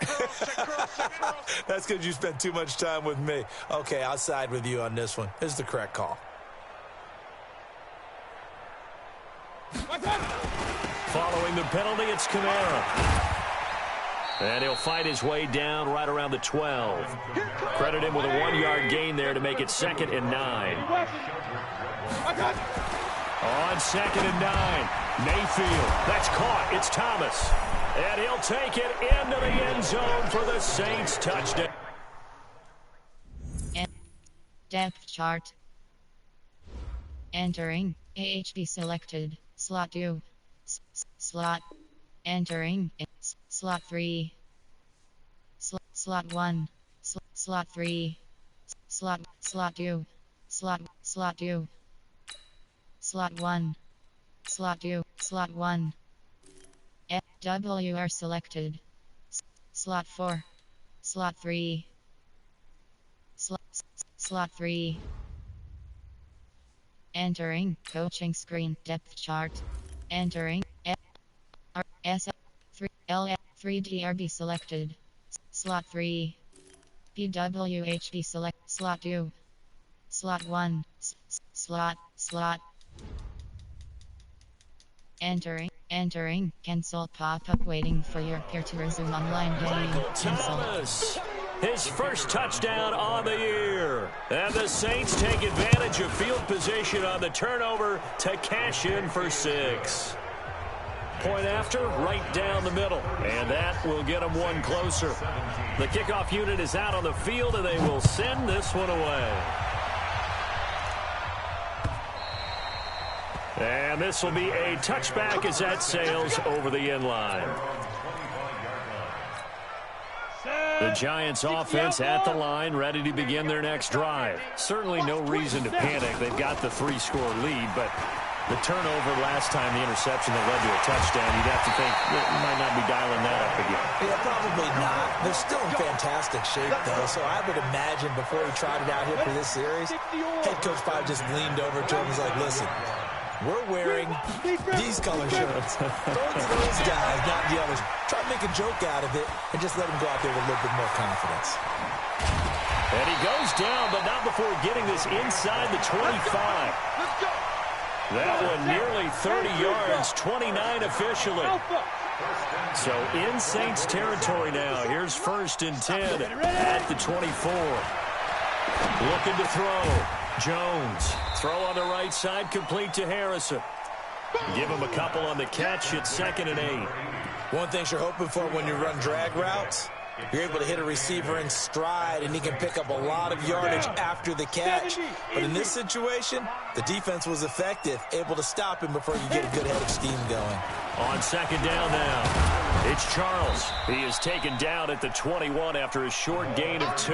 [SPEAKER 2] That's because you spent too much time with me. Okay, I'll side with you on this one. This is the correct call.
[SPEAKER 1] Following the penalty, it's Kamara. And he'll fight his way down right around the 12. Credit him with a 1-yard gain there to make it 2nd and 9. On 2nd and 9, Mayfield. That's caught. It's Thomas. And he'll take it into the end zone for the Saints touchdown.
[SPEAKER 4] Depth chart. Entering. AHB selected. Slot 2. Slot. Entering. Slot 3. Slot 1. Slot 3. Slot 2. Slot 2. Slot 1. Slot 2. Slot 1. FW are selected. Slot 4. Slot 3. Slot 3. Entering. Coaching screen. Depth chart. Entering. S3 LF3DRB selected. Slot 3. PWHB select. Slot 2. Slot 1. Slot. Entering. Cancel pop-up waiting for your peer to resume online game. Cancel.
[SPEAKER 1] His first touchdown on the year. And the Saints take advantage of field position on the turnover to cash in for 6. Point after, right down the middle. And that will get them one closer. The kickoff unit is out on the field, and they will send this one away. And this will be a touchback as that sails over the end line. The Giants offense at the line, ready to begin their next drive. Certainly no reason to panic. They've got the 3-score lead, but the turnover last time, the interception that led to a touchdown, you'd have to think you might not be dialing that up again.
[SPEAKER 2] Yeah, probably not. They're still in fantastic shape, though, so I would imagine before he trotted out here for this series, head coach probably just leaned over to him and was like, listen, we're wearing these color shirts. Throw it to those guys, not the others. Try to make a joke out of it and just let them go out there with a little bit more confidence.
[SPEAKER 1] And he goes down, but not before getting this inside the 25. That one nearly 30 yards, 29 officially. So in Saints territory now. Here's 1st and 10 at the 24. Looking to throw. Jones. Throw on the right side, complete to Harrison. Give him a couple on the catch. It's 2nd and 8.
[SPEAKER 2] One thing you're hoping for when you run drag routes, you're able to hit a receiver in stride, and he can pick up a lot of yardage after the catch. But in this situation, the defense was effective, able to stop him before you get a good head of steam going.
[SPEAKER 1] On 2nd down now, it's Charles. He is taken down at the 21 after a short gain of 2.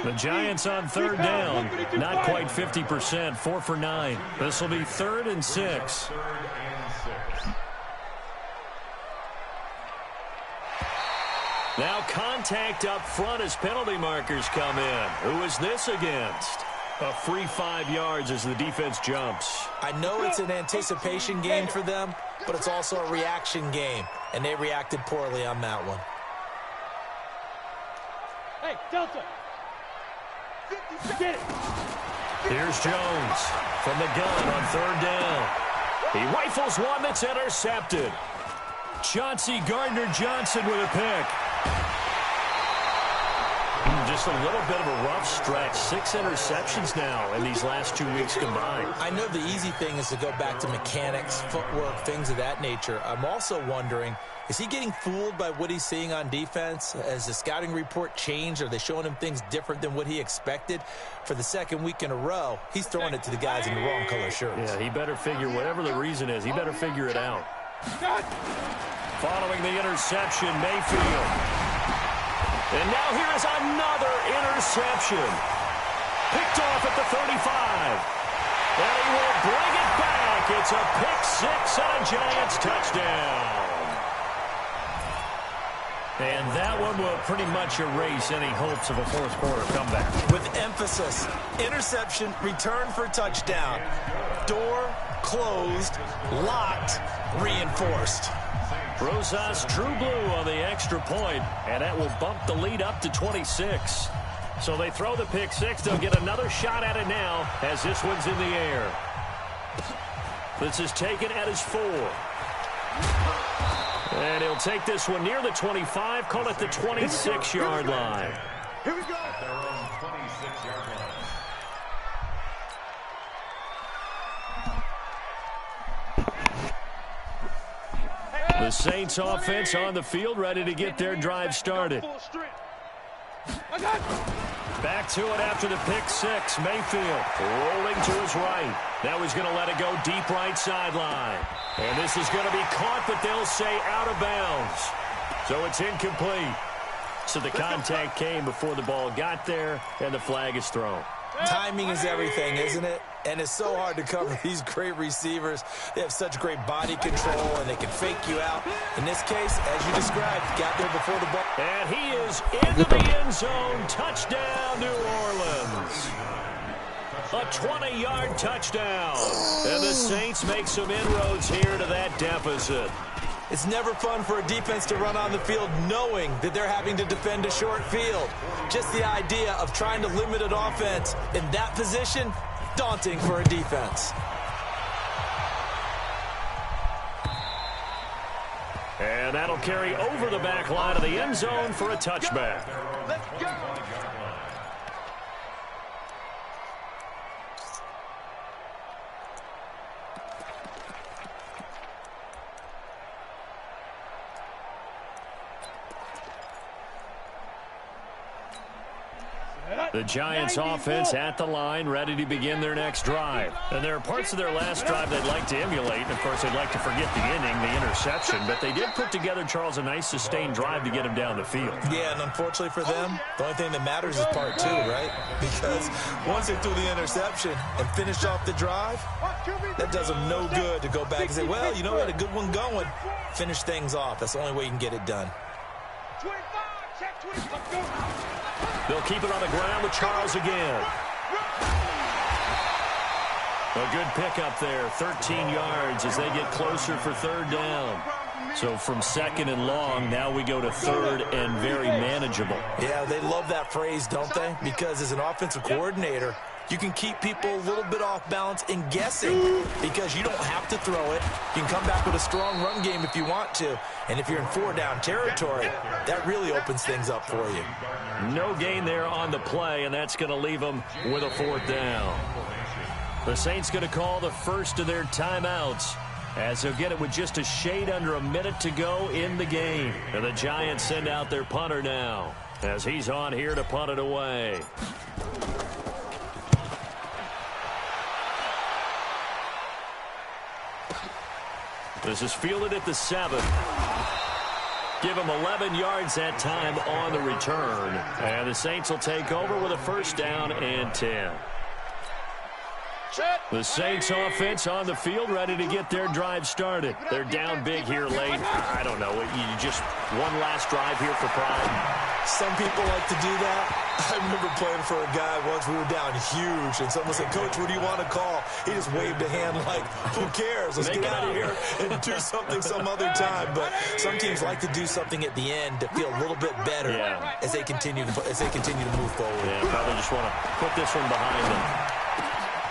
[SPEAKER 1] The Giants on 3rd down, not quite 50%, 4 for 9. This will be 3rd and 6. Now contact up front as penalty markers come in. Who is this against? A free 5 yards as the defense jumps.
[SPEAKER 2] I know it's an anticipation game for them, but it's also a reaction game, and they reacted poorly on that one.
[SPEAKER 5] Hey, Delta. Get it.
[SPEAKER 1] Here's Jones from the gun on 3rd down. He rifles one that's intercepted. Chauncey Gardner-Johnson with a pick. Just a little bit of a rough stretch. 6 interceptions now in these last 2 weeks combined.
[SPEAKER 2] I know the easy thing is to go back to mechanics, footwork, things of that nature. I'm also wondering, is he getting fooled by what he's seeing on defense? Has the scouting report changed? Are they showing him things different than what he expected? For the 2nd week in a row, he's throwing it to the guys in the wrong color shirts.
[SPEAKER 1] Yeah, he better figure, whatever the reason is, he better figure it out. Following the interception, Mayfield. And now here is another interception. Picked off at the 35. And he will bring it back. It's a pick-6 and a Giants touchdown. And that one will pretty much erase any hopes of a fourth-quarter comeback.
[SPEAKER 2] With emphasis, interception, return for touchdown. Door closed, locked, reinforced.
[SPEAKER 1] Rosas True Blue on the extra point, and that will bump the lead up to 26. So they throw the pick-6. They'll get another shot at it now as this one's in the air. This is taken at his 4. And he'll take this one near the 25, call it the 26-yard line.
[SPEAKER 5] Here we go.
[SPEAKER 6] At their own 26-yard line.
[SPEAKER 1] The Saints offense on the field, ready to get their drive started. Back to it after the pick-6. Mayfield rolling to his right. Now he's going to let it go deep right sideline. And this is going to be caught, but they'll say out of bounds. So it's incomplete. So the contact came before the ball got there, and the flag is thrown.
[SPEAKER 2] Timing is everything, isn't it? And it's so hard to cover these great receivers. They have such great body control, and they can fake you out. In this case, as you described, got there before the ball.
[SPEAKER 1] And he is into the end zone. Touchdown, New Orleans. A 20-yard touchdown. And the Saints make some inroads here to that deficit.
[SPEAKER 2] It's never fun for a defense to run on the field knowing that they're having to defend a short field. Just the idea of trying to limit an offense in that position, daunting for a defense.
[SPEAKER 1] And that'll carry over the back line of the end zone for a touchback.
[SPEAKER 5] Let's go.
[SPEAKER 1] The Giants offense at the line, ready to begin their next drive. And there are parts of their last drive they'd like to emulate. And, of course, they'd like to forget the inning, the interception. But they did put together, Charles, a nice sustained drive to get him down the field.
[SPEAKER 2] Yeah, and unfortunately for them, the only thing that matters is part 2, right? Because once they threw the interception and finished off the drive, that does them no good to go back and say, well, you know, we had a good one going. Finish things off. That's the only way you can get it done.
[SPEAKER 5] 25, check 20, let's go.
[SPEAKER 1] They'll keep it on the ground with Charles again. A good pickup there, 13 yards as they get closer for 3rd down. So from 2nd and long, now we go to 3rd and very manageable.
[SPEAKER 2] Yeah, they love that phrase, don't they? Because as an offensive coordinator, you can keep people a little bit off balance and guessing because you don't have to throw it. You can come back with a strong run game if you want to. And if you're in 4-down territory, that really opens things up for you.
[SPEAKER 1] No gain there on the play, and that's going to leave them with a 4th down. The Saints going to call the first of their timeouts, as they'll get it with just a shade under a minute to go in the game. And the Giants send out their punter now, as he's on here to punt it away. This is fielded at the 7. Give him 11 yards that time on the return. And the Saints will take over with a 1st down and 10. The Saints offense on the field, ready to get their drive started. They're down big here late. I don't know. You just one last drive here for pride.
[SPEAKER 2] Some people like to do that. I remember playing for a guy once. We were down huge, and someone said, "Coach, what do you want to call?" He just waved a hand like, "Who cares? Let's get out of here and do something some other time." But some teams like to do something at the end to feel a little bit better as they continue to move forward.
[SPEAKER 1] Yeah, probably just want to put this one behind them.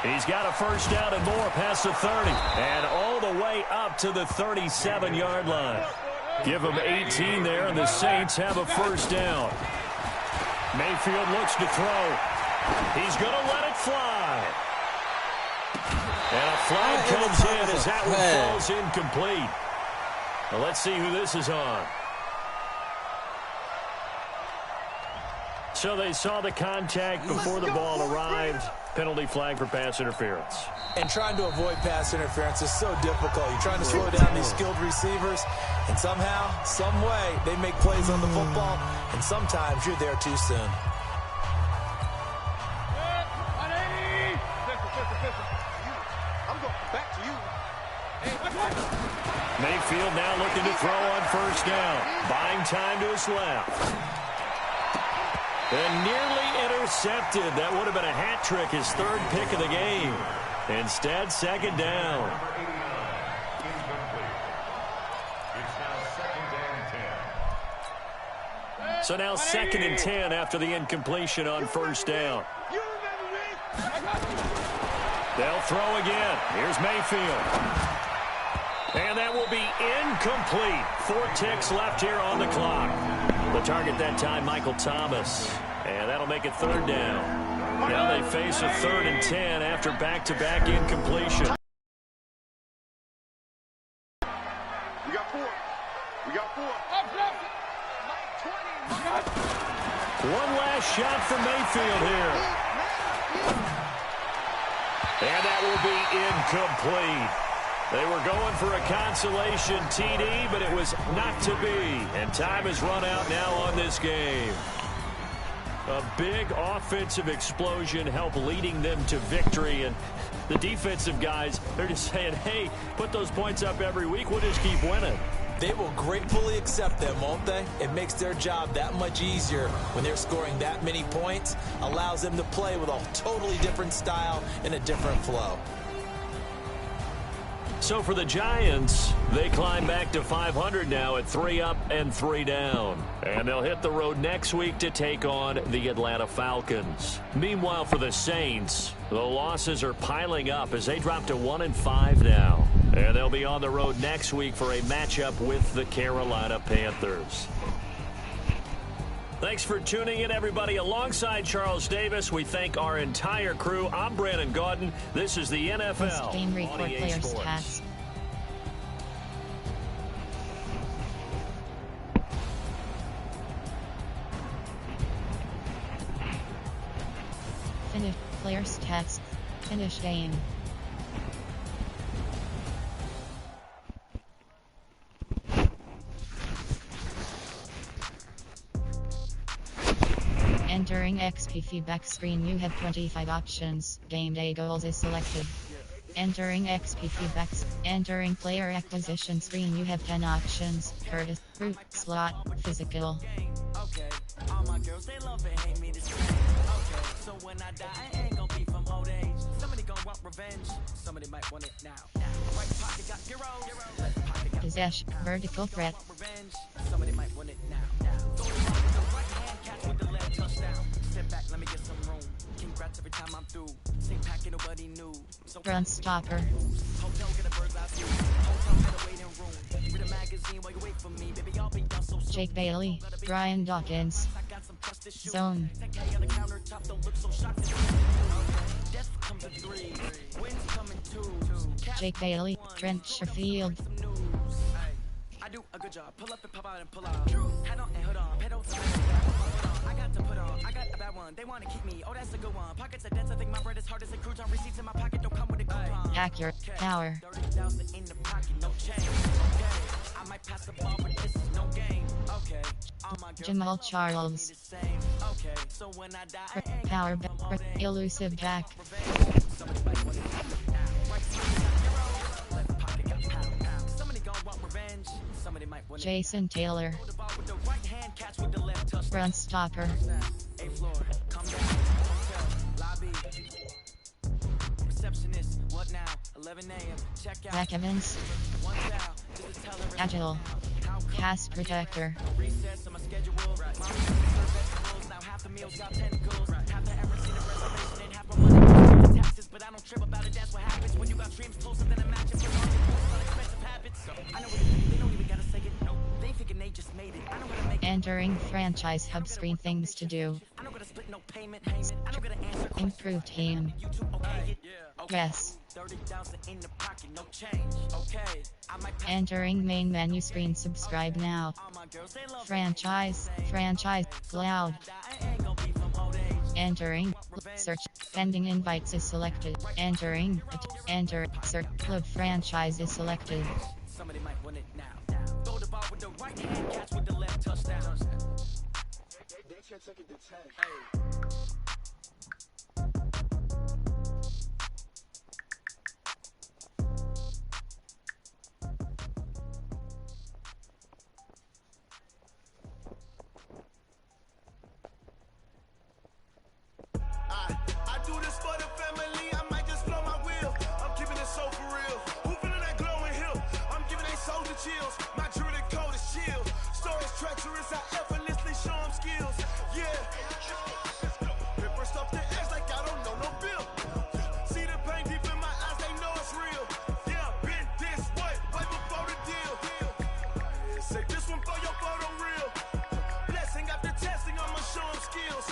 [SPEAKER 1] He's got a 1st down and more past the 30 and all the way up to the 37-yard line. Give him 18 there, and the Saints have a 1st down. Mayfield looks to throw. He's going to let it fly. And a flag comes in as that one falls incomplete. Well, let's see who this is on. So they saw the contact before the ball arrived. Penalty flag for pass interference.
[SPEAKER 2] And trying to avoid pass interference is so difficult. You're trying to slow down these skilled receivers, and somehow, some way, they make plays on the football, and sometimes you're there too soon.
[SPEAKER 5] I'm going back to you.
[SPEAKER 1] Mayfield now looking to throw on 1st down. Buying time to his left. And nearly intercepted. That would have been a hat trick, his 3rd pick of the game. Instead, 2nd down. So now 2nd and 10 after the incompletion on 1st down. They'll throw again. Here's Mayfield. And that will be incomplete. 4 ticks left here on the clock. The target that time, Michael Thomas. And that'll make it 3rd down. Now they face a 3rd and 10 after back-to-back incompletion.
[SPEAKER 5] We got 4. We got 4.
[SPEAKER 1] One last shot for Mayfield here. And that will be incomplete. They were going for a consolation TD, but it was not to be. And time has run out now on this game. A big offensive explosion helped leading them to victory. And the defensive guys, they're just saying, hey, put those points up every week. We'll just keep winning.
[SPEAKER 2] They will gratefully accept them, won't they? It makes their job that much easier when they're scoring that many points. Allows them to play with a totally different style and a different flow.
[SPEAKER 1] So for the Giants, they climb back to 500 now at 3 up and 3 down. And they'll hit the road next week to take on the Atlanta Falcons. Meanwhile, for the Saints, the losses are piling up as they drop to 1-5 now. And they'll be on the road next week for a matchup with the Carolina Panthers. Thanks for tuning in, everybody. Alongside Charles Davis, we thank our entire crew. I'm Brandon Gaudin. This is the NFL.
[SPEAKER 4] Post-game report,
[SPEAKER 1] on EA
[SPEAKER 4] players'
[SPEAKER 1] Sports.
[SPEAKER 4] stats. Finish. Players' stats. Finish game. Entering XP feedback screen, you have 25 options. Game day goals is selected. Entering XP feedbacks. Entering player acquisition screen, you have 10 options. Curtis, root, slot, physical.
[SPEAKER 7] Okay, all my girls, they love it, hate me this way. Okay, so when I die, I ain't gonna be from old age. Somebody gonna want revenge, somebody might want it now. Right pocket got 0, left pocket got
[SPEAKER 4] possession, vertical threat.
[SPEAKER 7] Somebody might want it now. Throw the ball with the right hand, catch with the left touchdown. Step back, let me get some room. Congrats every time I'm through. Same packet, nobody knew. So
[SPEAKER 4] Run stopper.
[SPEAKER 7] hotel, get a bird's eye view. Hotel, get a waiting room. Read a magazine while you wait for me. Baby, I'll be done so soon.
[SPEAKER 4] Jake Bailey, Brian Dawkins.
[SPEAKER 7] I got some trust issues.
[SPEAKER 4] Zone.
[SPEAKER 7] 10K on the countertop, don't look so shocked. Death comes in 3. Wins come in 2.
[SPEAKER 4] Jake Bailey, Trent Sherfield.
[SPEAKER 7] I do a good job. Pull up and pop out and pull out. Head on and hood on. Pedal to I got to put on. I got a bad one. They want to keep me. Oh, that's a good one. Pockets are dense. I think my bread is hard as a crouton. Receipts in my pocket don't come with a coupon.
[SPEAKER 4] Accurate. Power.
[SPEAKER 7] 30,000 in the pocket, no change. Okay. I might pass the ball, but this is no game. Okay. All my girls
[SPEAKER 4] Jamal
[SPEAKER 7] the
[SPEAKER 4] Charles.
[SPEAKER 7] same. Okay. So when I die,
[SPEAKER 4] Power back. Elusive back.
[SPEAKER 7] somebody might want it now. Right side got zero. Left pocket got pound. Somebody gon' want revenge. Somebody might want it.
[SPEAKER 4] Jason Taylor.
[SPEAKER 7] Throw the ball with the right hand, catch with the left touchdown.
[SPEAKER 4] Run stopper.
[SPEAKER 7] A floor, come down, hotel, lobby. Receptionist, what now? 11 a.m. Check out.
[SPEAKER 4] Zach Evans.
[SPEAKER 7] One towel, just a teller.
[SPEAKER 4] Agile. Pass protector.
[SPEAKER 7] Recess on my schedule. Mom serve vegetables. Now half the meals got tentacles. Half the ever seen a reservation and half my money goes to taxes. But I don't trip about it. That's what happens when you got dreams closer than a match. It's unexpensive habits. I know what they don't even gotta say it. Nope. They thinking they just made it. I know how to make it.
[SPEAKER 4] Entering franchise hub screen things to do.
[SPEAKER 7] I don't gotta split no payment. I don't gotta answer
[SPEAKER 4] Improved team.
[SPEAKER 7] you two okay it? Yeah. Okay.
[SPEAKER 4] Yes.
[SPEAKER 7] 30,000 in the pocket, no change. Okay. I might pass
[SPEAKER 4] Entering main menu screen. Subscribe now.
[SPEAKER 7] all my girls, they love
[SPEAKER 4] Franchise. Franchise. Cloud.
[SPEAKER 7] I ain't gonna be from old age.
[SPEAKER 4] Entering. Search. Pending invites is selected. Entering. Enter. Search. Club franchise is selected.
[SPEAKER 7] Somebody might want it now. Throw the ball with the right hand, catch with the left touchdown.
[SPEAKER 5] They can't take it to 10.
[SPEAKER 8] I do this for the family, I might just blow my wheel. I'm keeping it so for real. Who feeling that glowing hill? I'm giving they soldier chills. My jewelry code is chill. Stories treacherous, I effortlessly show them skills. Yeah. Paper stuff the edge like I don't know no bill. See the pain deep in my eyes, they know it's real. Yeah, been this way, way before the deal. Say this one for your photo reel. Blessing after testing, I'ma show them skills.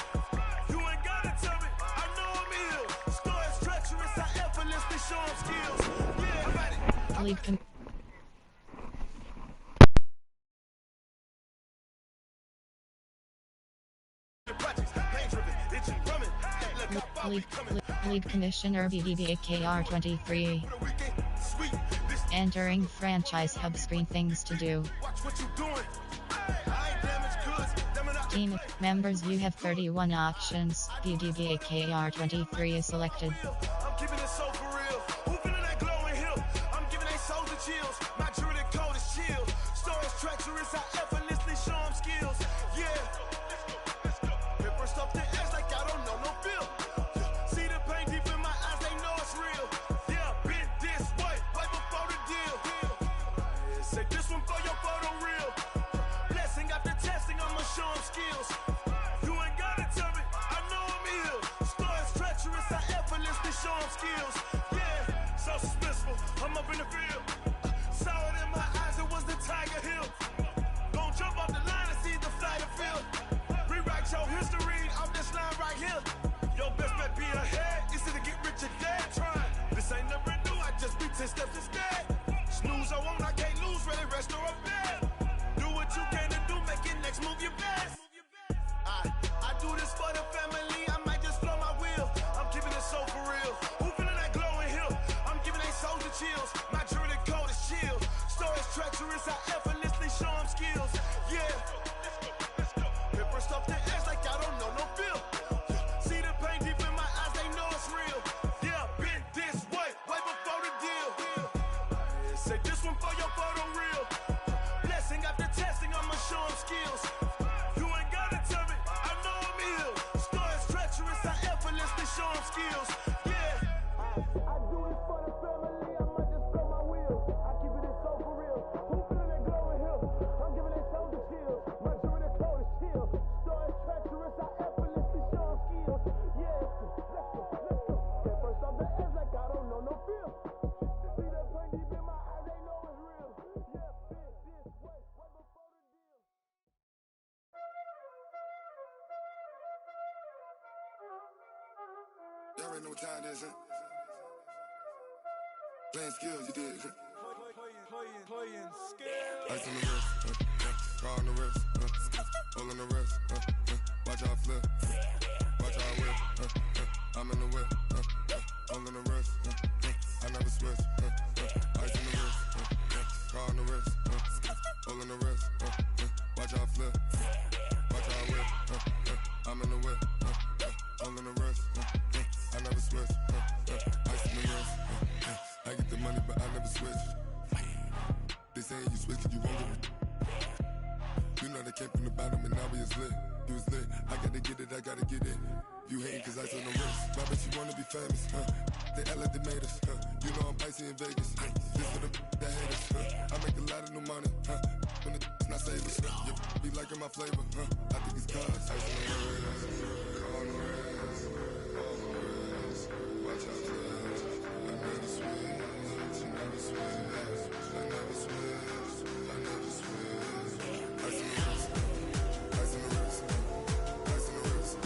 [SPEAKER 8] You ain't gotta tell me, I know I'm ill. Stories treacherous, I effortlessly show them skills. Yeah, I'm at it.
[SPEAKER 4] League com- League Commissioner BDBAKR 23. Entering franchise hub screen things to do. Team members, you have 31 options. BDBAKR 23 is selected.
[SPEAKER 8] I'm keeping it so for real. Who feeling that glowing hill? I'm giving they soldier chills. My jewelry code is chill. Stories treacherous, I effortlessly show them skills. Yeah. Paper stuff the edge like I don't know no bill. See the pain deep in my eyes, they know it's real. Yeah, been this way, way before the deal. Say this one for your photo reel. Blessing after testing, I'ma show them skills. You ain't gotta tell me, I know I'm ill. Stories treacherous, I effortlessly show them skills. Yeah, so suspenseful, I'm up in the field. Saw it in my eyes, it was the Tiger Hill. Gon' jump off the line and see the flight of field. Rewrite your history off this line right here. Your best bet be ahead, it's to get rich or dead trying. This ain't never new, I just be 10 steps instead. Snooze I won't, I can't lose, ready, rest or a bed. Do what you can to do, make it next move your best. I do this for the family, I might just blow my wheel. I'm keeping it so for real. Who feeling that glowing hill? I'm giving they soldier chills. My jewelry code is chill. Stories treacherous, I effortlessly show them skills. Yeah. Paper stuff the edge like I don't know no bill. See the pain deep in my eyes, they know it's real. Yeah, been this way, way before the deal. Say this one for your photo reel. Blessing after testing, I'ma show them skills. You ain't gotta tell me, I know I'm ill. Stories
[SPEAKER 9] already know what time it is, huh? Playing skills, you did.
[SPEAKER 5] Playing skills.
[SPEAKER 9] Ice on the wrist, car on the wrist, all on the wrist, watch how I flip, watch how I whip, I'm in the whip, all on the wrist, I never switch, ice on the wrist, car on the wrist, all on the wrist, watch how I flip, watch how I whip, I'm in the whip, all on the wrist, I never switch, ice on the wrist, I get the money but I never switch. They saying you switch and you won't get it. You know they came from the bottom and now we is lit. You was lit, I gotta get it, I gotta get it. You hating cause ice on the wrist. Why bet you wanna be famous, huh? They act like they made us, huh? You know I'm icy in Vegas. This for the that hate us, huh? I make a lot of new money, huh? When the not save us, you be liking my flavor, huh? I think it's cause ice on the wrist, on the wrist, on the wrist. Watch out for us. I never switch, I never switch. I never switch, I never switch. Ice on the wrist, ice on the wrist, ice on the wrist, ice on the wrist, ice on the wrist,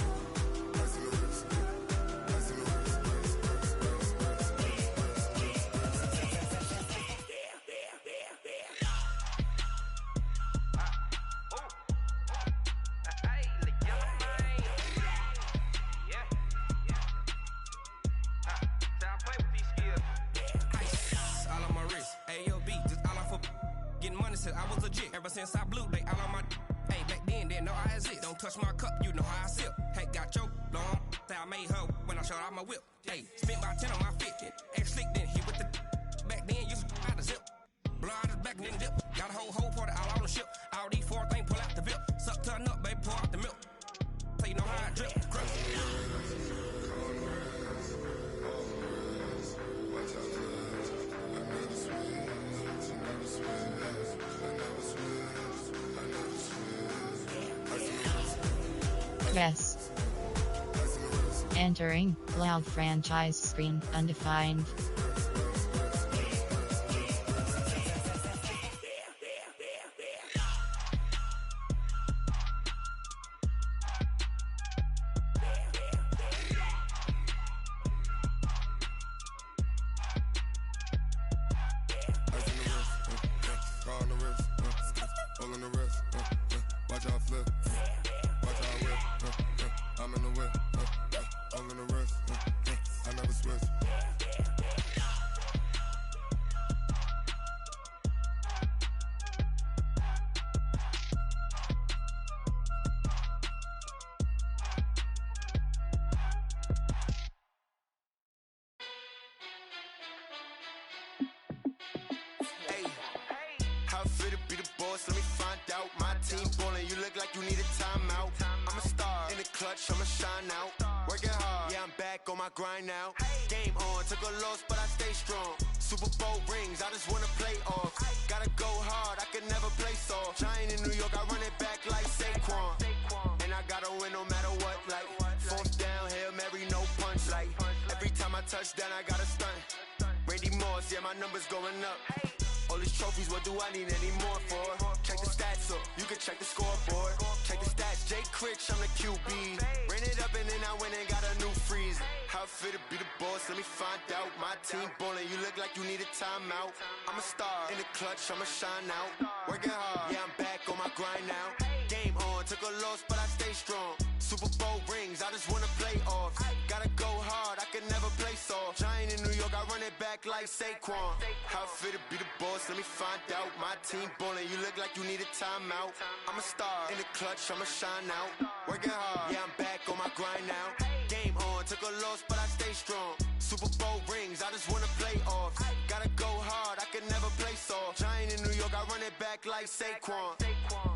[SPEAKER 10] I was legit. Ever since I blew, they all on my hey, back then, didn't know I exist. Don't touch my cup, you know how I sip. Hey, got your long, say I made her when I showed out my whip. Hey, spent about 10 on my 50. Ex-slick, then hit with the back then, used to out the zip. Blow out his back and then dip. Got a whole party all on the ship. All these 4 things, pull out the VIP. Suck, turn up, baby, pour out the milk. So you know how I drip. Crush.
[SPEAKER 4] Yes. Entering Cloud franchise screen undefined.
[SPEAKER 8] Grind now, game on, took a loss but I stay strong. Super Bowl rings, I just wanna play off. Gotta go hard, I can never play soft. Giant in New York, I run it back like Saquon. And I gotta win no matter what, like 4th down, Hail Mary, no punch. Like every time I touch down, I gotta stunt. Randy Moss, yeah, my numbers going up. All these trophies, what do I need any more for? Check the stats up, you can check the scoreboard. Check the stats, Jay Critch, I'm the QB. Ran it up and then I went and got a new freeze. How it feel to be the boss, let me find out. My team ballin', you look like you need a timeout. I'm a star, in the clutch, I'ma shine out. Working hard, yeah, I'm back on my grind now. Game on, took a loss, but I stay strong. Super Bowl rings, I just wanna play off. Gotta go hard, I can never play soft. Giant in New York, I run it back like Saquon. How it feel to be the boss, let me find out. My team ballin', you look like you need a timeout. I'm a star, in the clutch, I'ma shine out. Working hard, yeah, I'm back on my grind now. Game on, took a loss, but I stay strong. Super Bowl rings, I just wanna play off. Gotta go hard, I can never play soft. Giant in New York, I run it back like Saquon.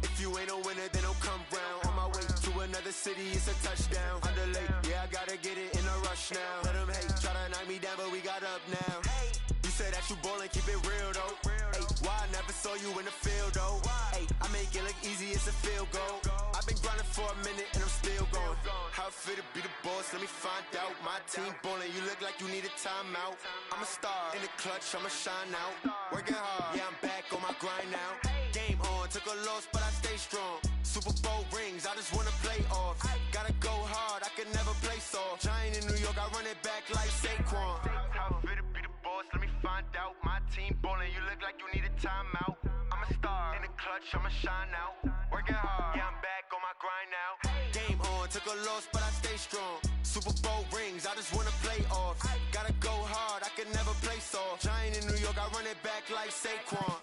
[SPEAKER 8] If you ain't a winner, then don't come round. On my way to another city, it's a touchdown. Underlay, yeah, I gotta get it in a rush now. Let them hate, try to knock me down, but we got up now. You said that you ballin', keep it real though. Ay, why I never saw you in the field though? Ay, I make it look easy, it's a field goal. I've been grinding for a minute and I'm still going. How it feel to be the boss, let me find out. My team ballin', you look like you need a timeout. I'm a star, in the clutch, I'ma shine out. Working hard, yeah, I'm back on my grind now. Game on, took a loss, but I stay strong. Super Bowl rings, I just wanna play off. Gotta go hard, I can never play soft. Giant in New York, I run it back Saquon. How fit to be the boss? Let me find out. My team ballin', you look like you need a timeout. I'm a star in the clutch, I'ma shine out. Working hard, yeah, I'm back on my grind now. Game on, took a loss, but I stay strong. Super Bowl rings, I just wanna play offs. Gotta go hard, I can never play soft. Giant in New York, I run it back like Saquon.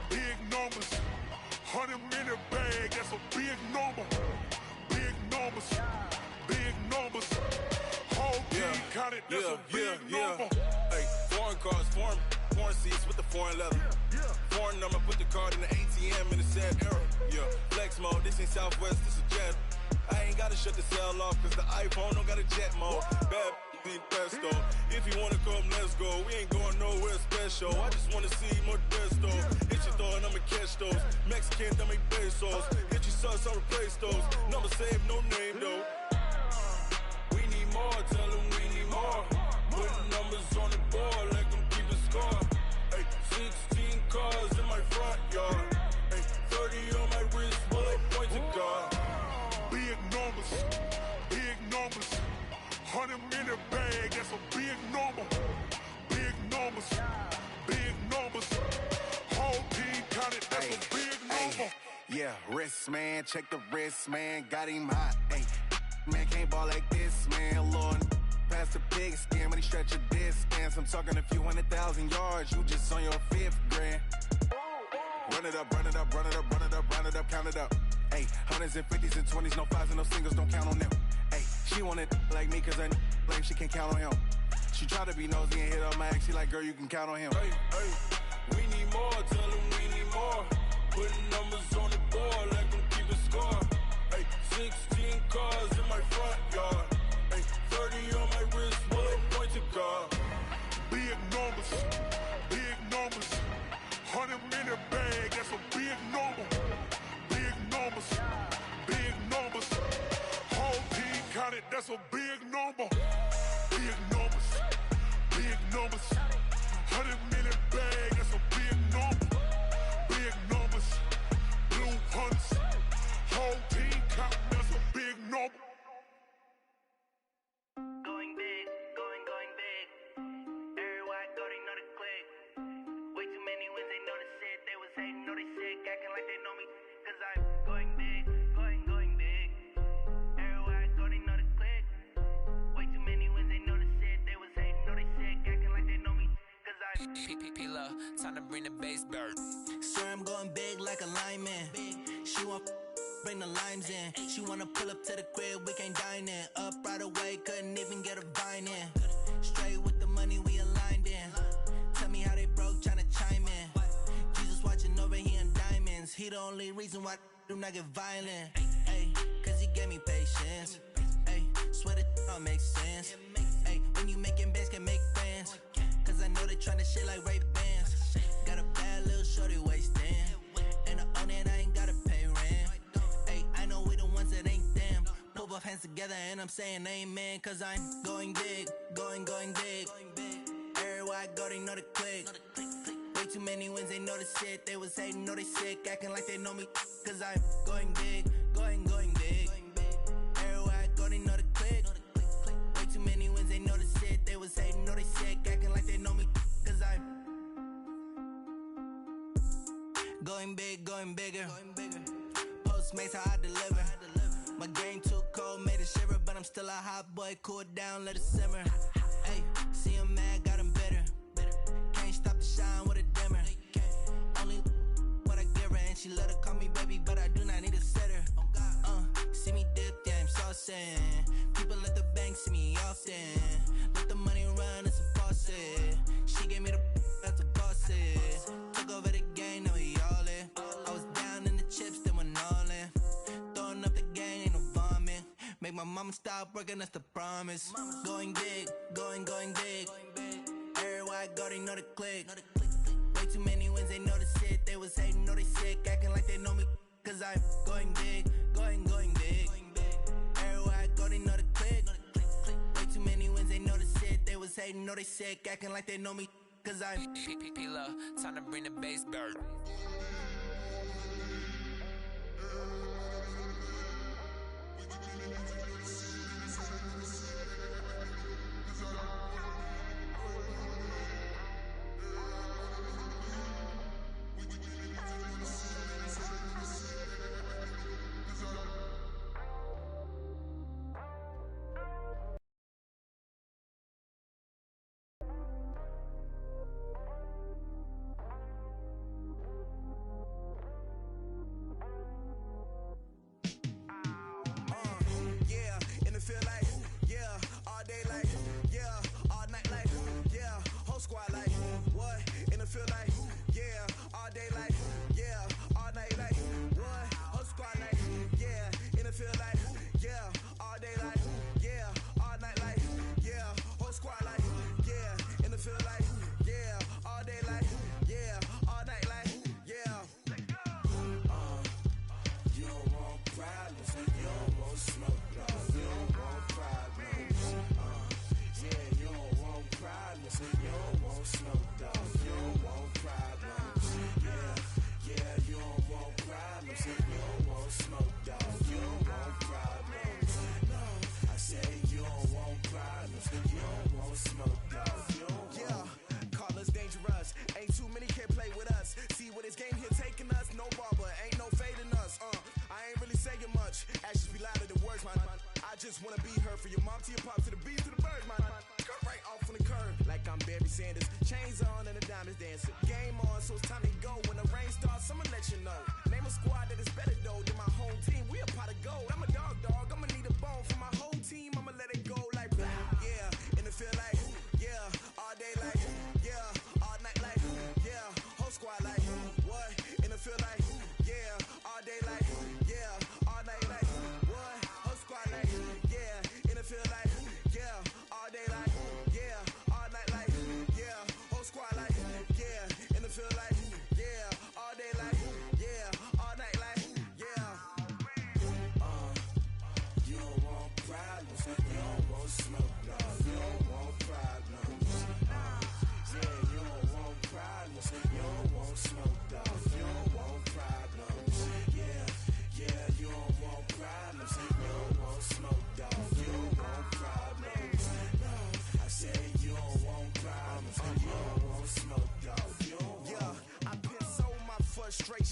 [SPEAKER 9] Big numbers, 100-minute bag, that's a big number. Big numbers, whole team counted, that's a big number.
[SPEAKER 11] Hey, foreign cars, foreign seats with the foreign leather. Foreign number, put the card in the ATM in the sad era. Yeah, flex mode, this ain't Southwest, this is Jet. I ain't gotta shut the cell off, cause the iPhone don't got a jet mode. Bad need pesto. If you wanna come, let's go. We ain't going nowhere special. I just wanna see more Modesto. Hit your thought, I'ma catch those. Mexican, that make pesos. Hit your sauce, I'll replace those. Number save, no name though. We need more, tell them we need more. Putting numbers on the board, like them keep a score. Hey, 16 cars in my front yard. Hey, 30 on my wrist, while I point to God.
[SPEAKER 9] Big numbers, 100-minute bag, that's a big number. Big numbers, whole team counted, that's a big number.
[SPEAKER 8] Yeah, wrist man, check the wrist man, got him hot. Ay, man can't ball like this, man. Lord, past the big skin when he stretch a distance. I'm talking a few 100,000 yards, you just on your 5th grand. Run it up, count it up. Ay, hundreds and 50s and 20s, no 5s and no singles, don't count on them. Ay, she want it like me, cause I blame she can't count on him. She try to be nosy and hit up my ex, she like, girl, you can count on him.
[SPEAKER 11] Hey, we need more, tell them we need more. Putting numbers on the board, like them keep a score. Hey, 16 cars in my front yard. Hey, 30 on my wrist, while I point to God.
[SPEAKER 9] Big numbers, 100-minute bag, that's a big number. Big numbers, whole team counted, that's a big number. Big numbers, 100-minute bag, that's a big number. Big numbers, blue hunts, whole team counting, that's a big number.
[SPEAKER 7] Going big, going big. Everywhere I go, they know the click. Way too many wins, they know the shit. They was hating, know they sick, acting like they know me. Cause I'm going big, going big. Everywhere I go, they know the click. Way too many wins, they know the shit. They was hating, know they sick, acting like they know me. Cause I'm
[SPEAKER 10] P-P-P-Love, time to bring the bass bird.
[SPEAKER 7] Swear I'm going big like a lineman. She want bring the limes in. She wanna pull up to the crib, we can't dine in. Up right away, couldn't even get a vine in. Straight with the money we aligned in. Tell me how they broke, tryna chime in. Jesus watching over here in diamonds. He the only reason why do not get violent. Ay, cause he gave me patience. Ay, swear that all makes sense. Ay, when you making bands, can make friends. Cause I know they tryna shit like Ray Bans. Got a bad little shorty wasting. And I own it, I ain't gotta pay rent. Ay, I know we the ones that ain't them. Pull both hands together and I'm saying amen. Cause I'm going big, going big. Everywhere I go, they know the click. Way too many wins, they know the shit. They was hating, know they sick, acting like they know me. Cause I'm going big, going big. Everywhere I go, they know the click. Way too many wins, they know the shit. They was hating, know they sick, acting like they know me. Cause I'm going big, going bigger. Postmates, how I deliver. My game too cold, made it shiver. But I'm still a hot boy, cool it down, let it simmer. Hey, see him mad, got him bitter. Can't stop the shine with a dimmer. Only what I give her, and she let her call me baby, but I do not need a sitter. See me dip, yeah, I'm saucing. People at the bank see me often. Let the money run, it's a faucet. She gave me the that's a faucet. Took over the game, now we all in. I was down in the chips, then went all in. Throwing up the game, ain't no vomit. Make my
[SPEAKER 12] I'ma stop working, that's the promise. Going big, going big. Everywhere I go, they know the click. Way too many wins, they know the shit. They was hating, know they sick, acting like they know me. Cause I'm going big, going big. Everywhere I go, they know the click. Way too many wins, they know the shit. They was hating, know they sick, acting like they know me. Cause I'm
[SPEAKER 13] P-Lo, time to bring the bass dirt.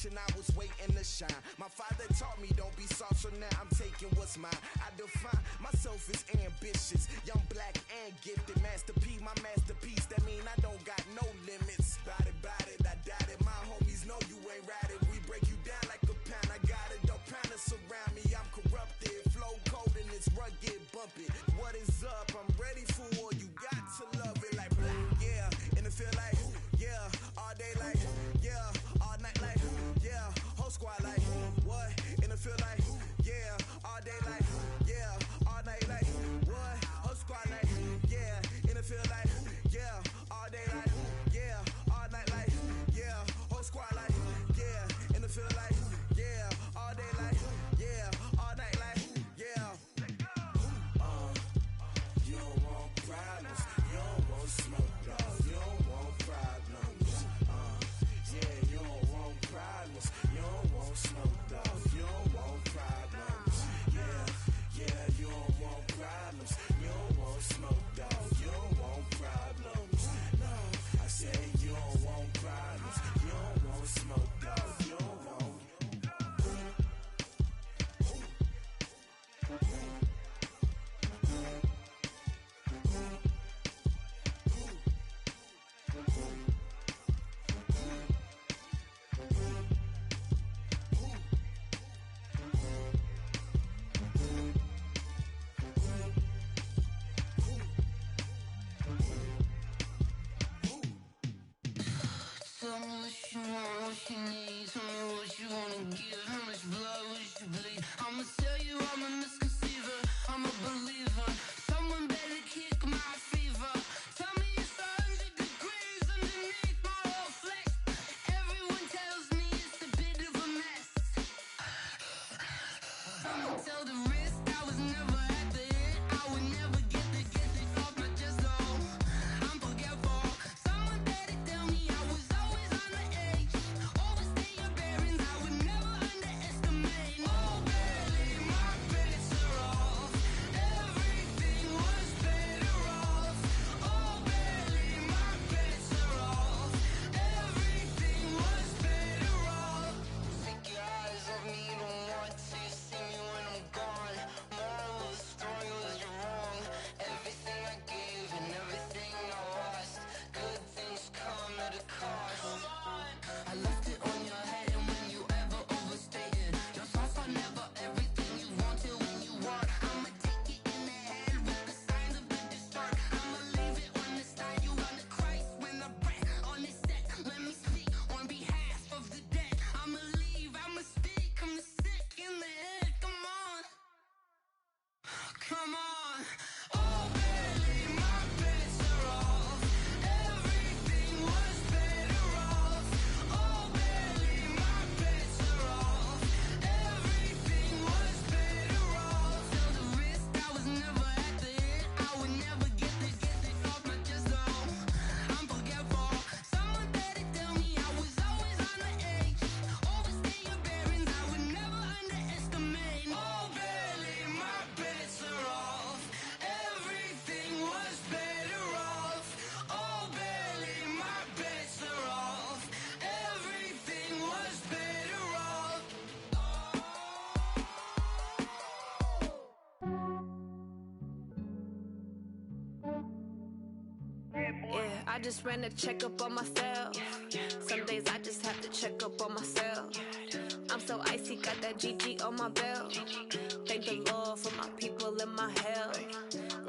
[SPEAKER 12] I was waiting to shine. My father taught me don't be soft, so now I'm taking what's mine. I define myself as ambitious, young, black, and gifted. Master P, my masterpiece. That mean I don't got no limits. Bout it, I doubt it. My homies know you ain't ride it. We break you down like a pound. I got it, don't pound to surround me. I'm corrupted, flow cold and it's rugged, bump it. What is up? I'm ready for war. You got to love it like black, yeah. And it feel like, yeah, all day like, yeah, all night like, yeah, whole squad like, what? And it feel like, yeah, all day like, yeah, all night like, what? Whole squad like, yeah, and it feel like, yeah, all day like, yeah, all night like, yeah, whole squad like, yeah, and it feel like, yeah, all day like, yeah, all night like, yeah. You don't want problems, you don't want smoke, dog. You don't want problems, yeah, you don't want problems, you don't want smoke, dog. You don't want problems, yeah, you don't want problems, you don't want smoke, dog. You don't want problems, no, I say you don't want problems, you don't want smoke, dog. You don't want.
[SPEAKER 14] Tell me what you want, what you need. Tell me what you wanna give. How much blood would you bleed? I'ma tell you I'm a misconceiver. I'm I'm a believer. Someone better kick my fever. Tell me it's 100 degrees underneath my whole flex. Everyone tells me it's a bit of a mess. Someone tell the wrist I was never at the hit. I would never get it off my chest though. I'm forgetful. Someone better tell me I was always on the edge. Overstay your bearings, I would never underestimate. Oh barely, my bets are off. Everything was better off. Oh barely, my bets are off. Everything was better off. Take your eyes off me, you don't want to see me when I'm gone. Moral of the story was you're wrong. Everything I gave and everything I lost. Good things come at a cost. I left it on your head, and when you ever overstated, your thoughts are never everything you wanted when you want. I'ma take it in the head with the signs of the distort. I'ma leave it on the side. You run the Christ when I breath on this set. Let me speak on behalf of the dead. I'ma leave, I'ma speak. I'm sick in the head. Come on, come on. Oh, barely, my bets are off. Everything was better off. Oh, barely, my bets are off. Everything was better off. Tell the wrist I was never at the hit. I would never get it off my chest though. I'm forgetful. Someone better tell me I was always on the edge. Overstay your bearings, I would never underestimate. Oh, barely, my bets are off. Everything was better off. Oh, barely, my bets are off. Everything was better off.
[SPEAKER 15] Yeah, I just ran a checkup on myself. Some days I just have to check up on myself. I'm so icy, got that GG on my belt. Thank the Lord for my people in my health.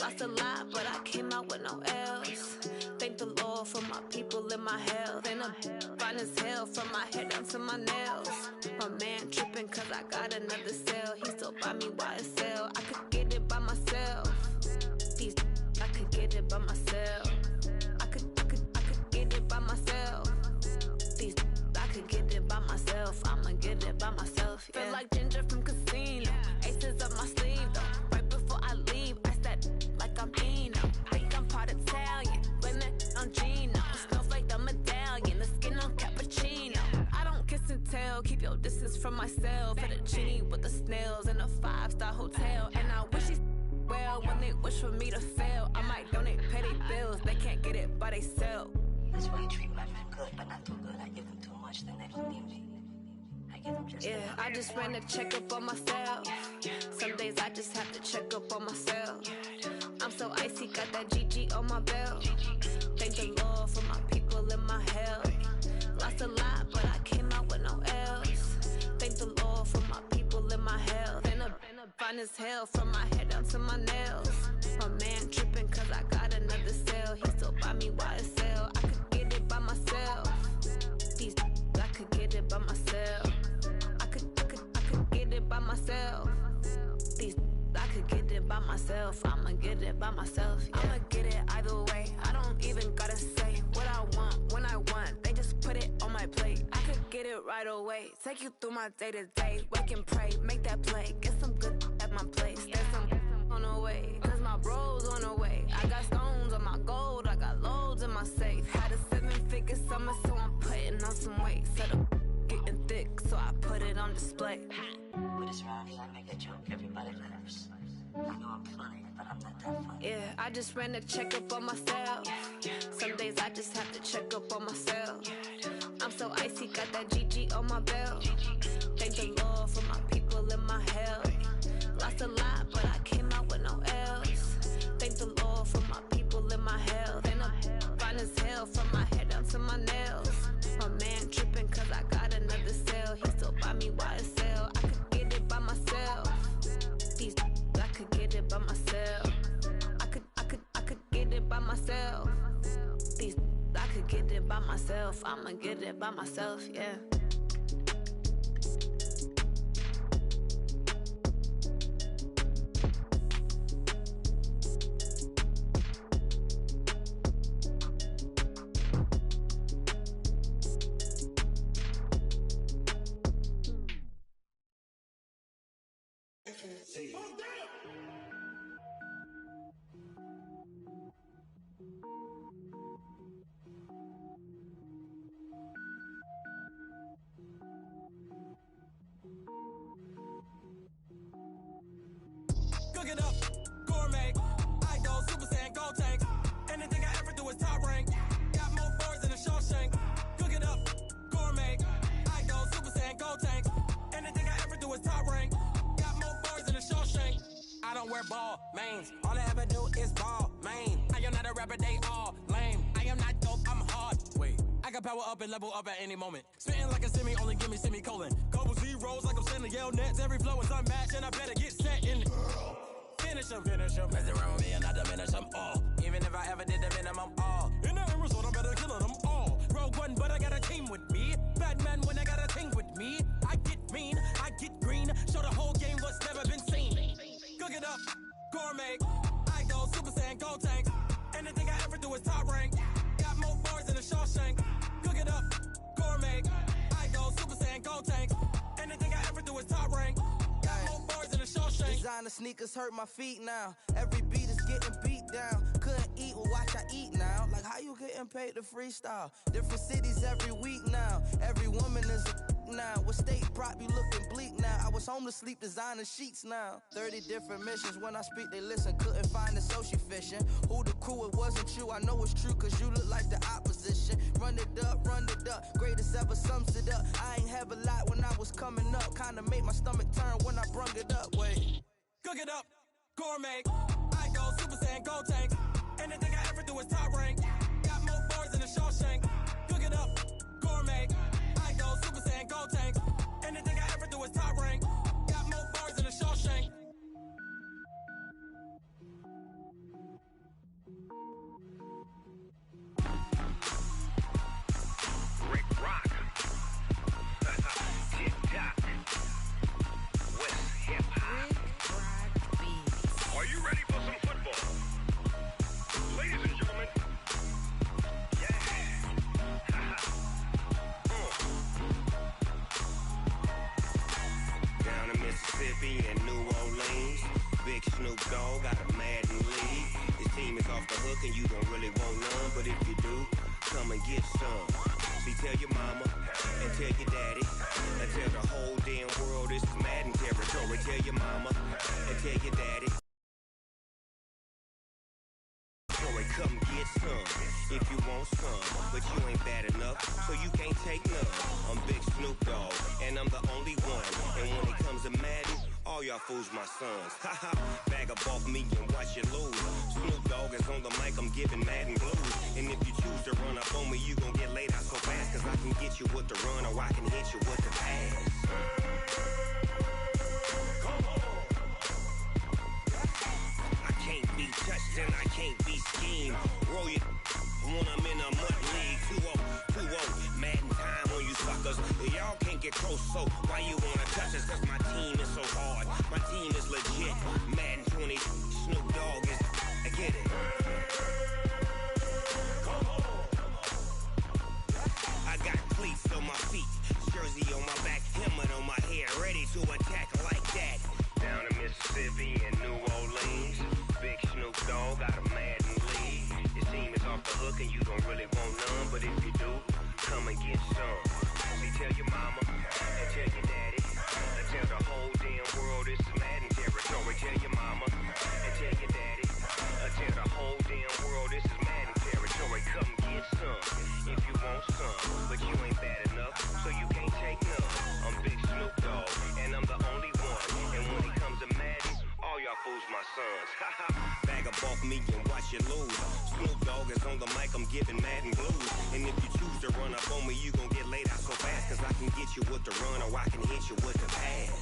[SPEAKER 15] Lost a lot, but I came out with no L's. Thank the Lord for my people in my health. And I'm fine as hell from my head down to my nails. My man tripping cause I got another cell. He still buy me YSL. I could get it by myself. These I could get it by myself. I could get it by myself. These I could get it by myself. I'ma get it by myself. Yeah. Feel like Ginger from Casino. Aces up my sleeve though. Right before I leave, I said like I'm Eno. Think I'm part Italian. Blame that on Gino. Smells like the medallion. The skin on cappuccino. I don't kiss and tell. Keep your distance from myself. At a genie with the snails in a 5-star hotel. And I wish he's well when they wish for me to fail. I might donate petty bills. They can't get it by they sell.
[SPEAKER 16] That's why you treat my friend good, but not too good. I give them too much, then they don't need me. I give them just
[SPEAKER 15] yeah, I just ran a checkup on myself. Some days I just have to check up on myself. I'm so icy, got that GG on my belt. Thank the Lord for my people in my health. Lost a lot, but I came out with no L's. Thank the Lord for my people in my health. And I'm fine as hell from my head down to my nails. My man tripping cause I got another cell. He still buy me YSL. I could get it by myself. These I could get it by myself. I could get it by myself. These I could get it by myself. I'ma get it by myself. Yeah. I'ma get it either way. I don't even gotta say what I want when I want. They just put it on my plate. I could get it right away. Take you through my day to day. Wake and pray, make that play. Get some good at my place. There's some on the way. Cause my bro's on the way. I got stones on my gold. I got loads in my safe. Had a 7-figure summer, so I'm putting on some weight. Set up getting thick, so I put it on display.
[SPEAKER 16] With this round here, I make a joke, everybody laughs. I know I'm funny, but I'm not that funny.
[SPEAKER 15] Yeah, I just ran a checkup on myself. Some days I just have to check up on myself. I'm so icy, got that GG on my belt. Thank the Lord for my people in my health. Lost a lot, but I came out with no L's. Thank the Lord for my people in my health. And I'm fine as hell from my head down to my nails. My man tripping cause I got another cell. He still buy me YSL. I could get it by myself. These I could get it by myself. I could get it by myself. These I could get it by myself. I'ma get it by myself, yeah.
[SPEAKER 10] wear ball mains. All I ever do is ball, man. I am not a rapper, they all lame. I am not dope, I'm hard. Wait, I can power up and level up at any moment. Spitting like a semi, only give me semicolon. Couple zeros like I'm sending yell nets. Every flow is unmatched, and I better get set in. Finish them. Mess around with me and I diminish them all. Even if I ever did the minimum, all. In the end result, I'm better killing them all. Rogue One, but I got a team with me. Batman when I got a team with me. I get mean, I get green. Show the whole game what's never been seen. Cook it up, gourmet. I go Super Saiyan, gold tank. Anything I ever do is top rank. Got more bars than a Shawshank. Cook it up, gourmet. I go Super Saiyan, gold tank. Anything I ever do is top rank. Got more bars than a Shawshank.
[SPEAKER 17] Designer sneakers hurt my feet now. Every beat is getting beat down. Couldn't eat, well watch I eat now. Like how you getting paid to freestyle? Different cities every week now. Every woman is a now. With state prop, you looking bleak now. I was home to sleep designing sheets now. 30 different missions. When I speak, they listen. Couldn't find it, so she fishing. Who the crew? It wasn't you. I know it's true, cause you look like the opposition. Run it up. Greatest ever sums it up. I ain't have a lot when I was coming up. Kinda made my stomach turn when I brung it up. Wait.
[SPEAKER 10] Cook it up, gourmet. I go Super Saiyan, gold tank. Anything I ever do is top rank. Got more bars than a Shawshank. Cook it up, gourmet. I go Super Saiyan, gold tank. Anything I ever do is top rank. Got more bars than a Shawshank.
[SPEAKER 18] Rick Rock. Tick-tock. West hip-hop. Are you ready for some football? Ladies and gentlemen. Yeah.
[SPEAKER 19] Down in Mississippi and New Orleans, Big Snoop Dogg got a Madden league. His team is off the hook and you don't really want none, but if you do, come and get some. See, tell your mama and tell your daddy and tell the whole damn world this is Madden territory. Tell your mama and tell your daddy. Come get some if you want some, but you ain't bad enough, so you can't take none. I'm Big Snoop Dogg, and I'm the only one. And when it comes to Madden, all y'all fools my sons. Haha, bag up off me and watch you lose. Snoop Dogg is on the mic, I'm giving Madden blues. And if you choose to run up on me, you gon' get laid out so fast, cause I can get you with the run or I can hit you with the pass. Can't be touched and I can't be schemed. Roll it when I'm in a mud league. 2-0, Madden time on you suckers. Y'all can't get close, so why you wanna touch us? Cause my team is so hard. My team is legit. Madden 20, Snoop Dogg is. I get it. I got cleats on my feet, jersey on my back, helmet on my head, ready to attack like that. Down in Mississippi and New Orleans, Big Snoop Dogg got a Madden league. His team is off the hook and you don't really want none, but if you do, come and get some. See, tell your mama and tell your daddy and tell the whole damn world this is Madden territory. Tell your mama and tell your daddy and tell the whole damn world this is Madden territory. Come get some if you want some, but you ain't bad enough, so you can't take none. I'm Big Snoop Dogg and I'm the only one. And when it comes to Madden, all y'all fools my sons. Bag up off me and watch you lose. Snoop Dogg is on the mic, I'm giving Madden blues. And if you choose to run up on me, you gon' get laid out so fast, cause I can get you with the run or I can hit you with the pass.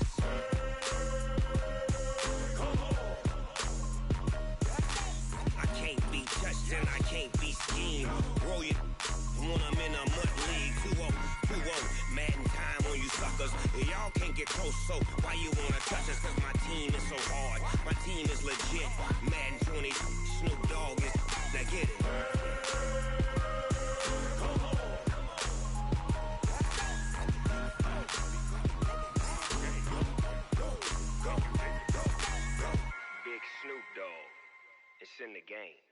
[SPEAKER 19] I can't be touched and I can't be schemed. Roll it when I'm in a mud league. 2-0, Madden time on you suckers. Y'all can't get close, so why you wanna touch us? Cause my team is so hard. My team is legit. Madden 20, Snoop Dogg is. Now get it. Big Snoop Dogg. It's in the game.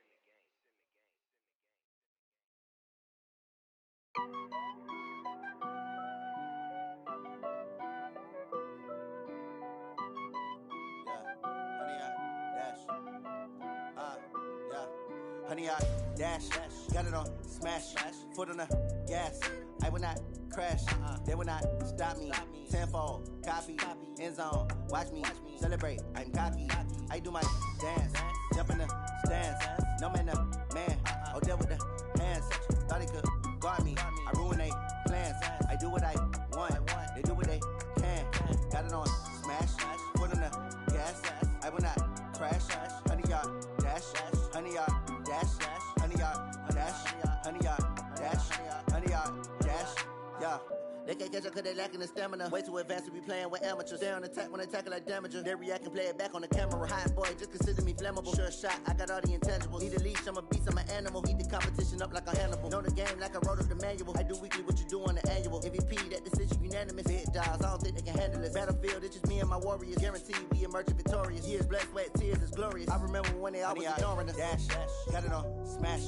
[SPEAKER 20] Honey, I
[SPEAKER 17] dash. Got it on smash. Foot on the gas. I will not crash. They will not stop me. Tenfold, copy, end zone. Watch me celebrate. I'm cocky. I do my dance. Jump in the stands. No man, the man. Oh, deal with the hands. Thought he could guard me. I ruin they plans. I do what I want. They do what they can. Got it on smash. Foot on the gas. I will not crash. 100-yard dash. 100-yard dash. 100-yard dash. 100-yard dash. 100-yard dash. Yeah. They can't catch up cause they lacking the stamina. Way too advanced to be playing with amateurs. They on attack when they tackle like damager. They react and play it back on the camera. Hot boy, just consider me flammable. Sure shot, I got all the intangibles. Need a leash, I'm a beast, I'm an animal. Heat the competition up like a Hannibal. Know the game like I wrote up the manual. I do weekly what you do on the annual. MVP, that decision unanimous. Big dogs, I don't think they can handle it. Battlefield, it's just me and my warriors. Guaranteed we emerging victorious. Years, blood, sweat, tears, it's glorious. I remember when they always ignoring us. Dash, got it on smash.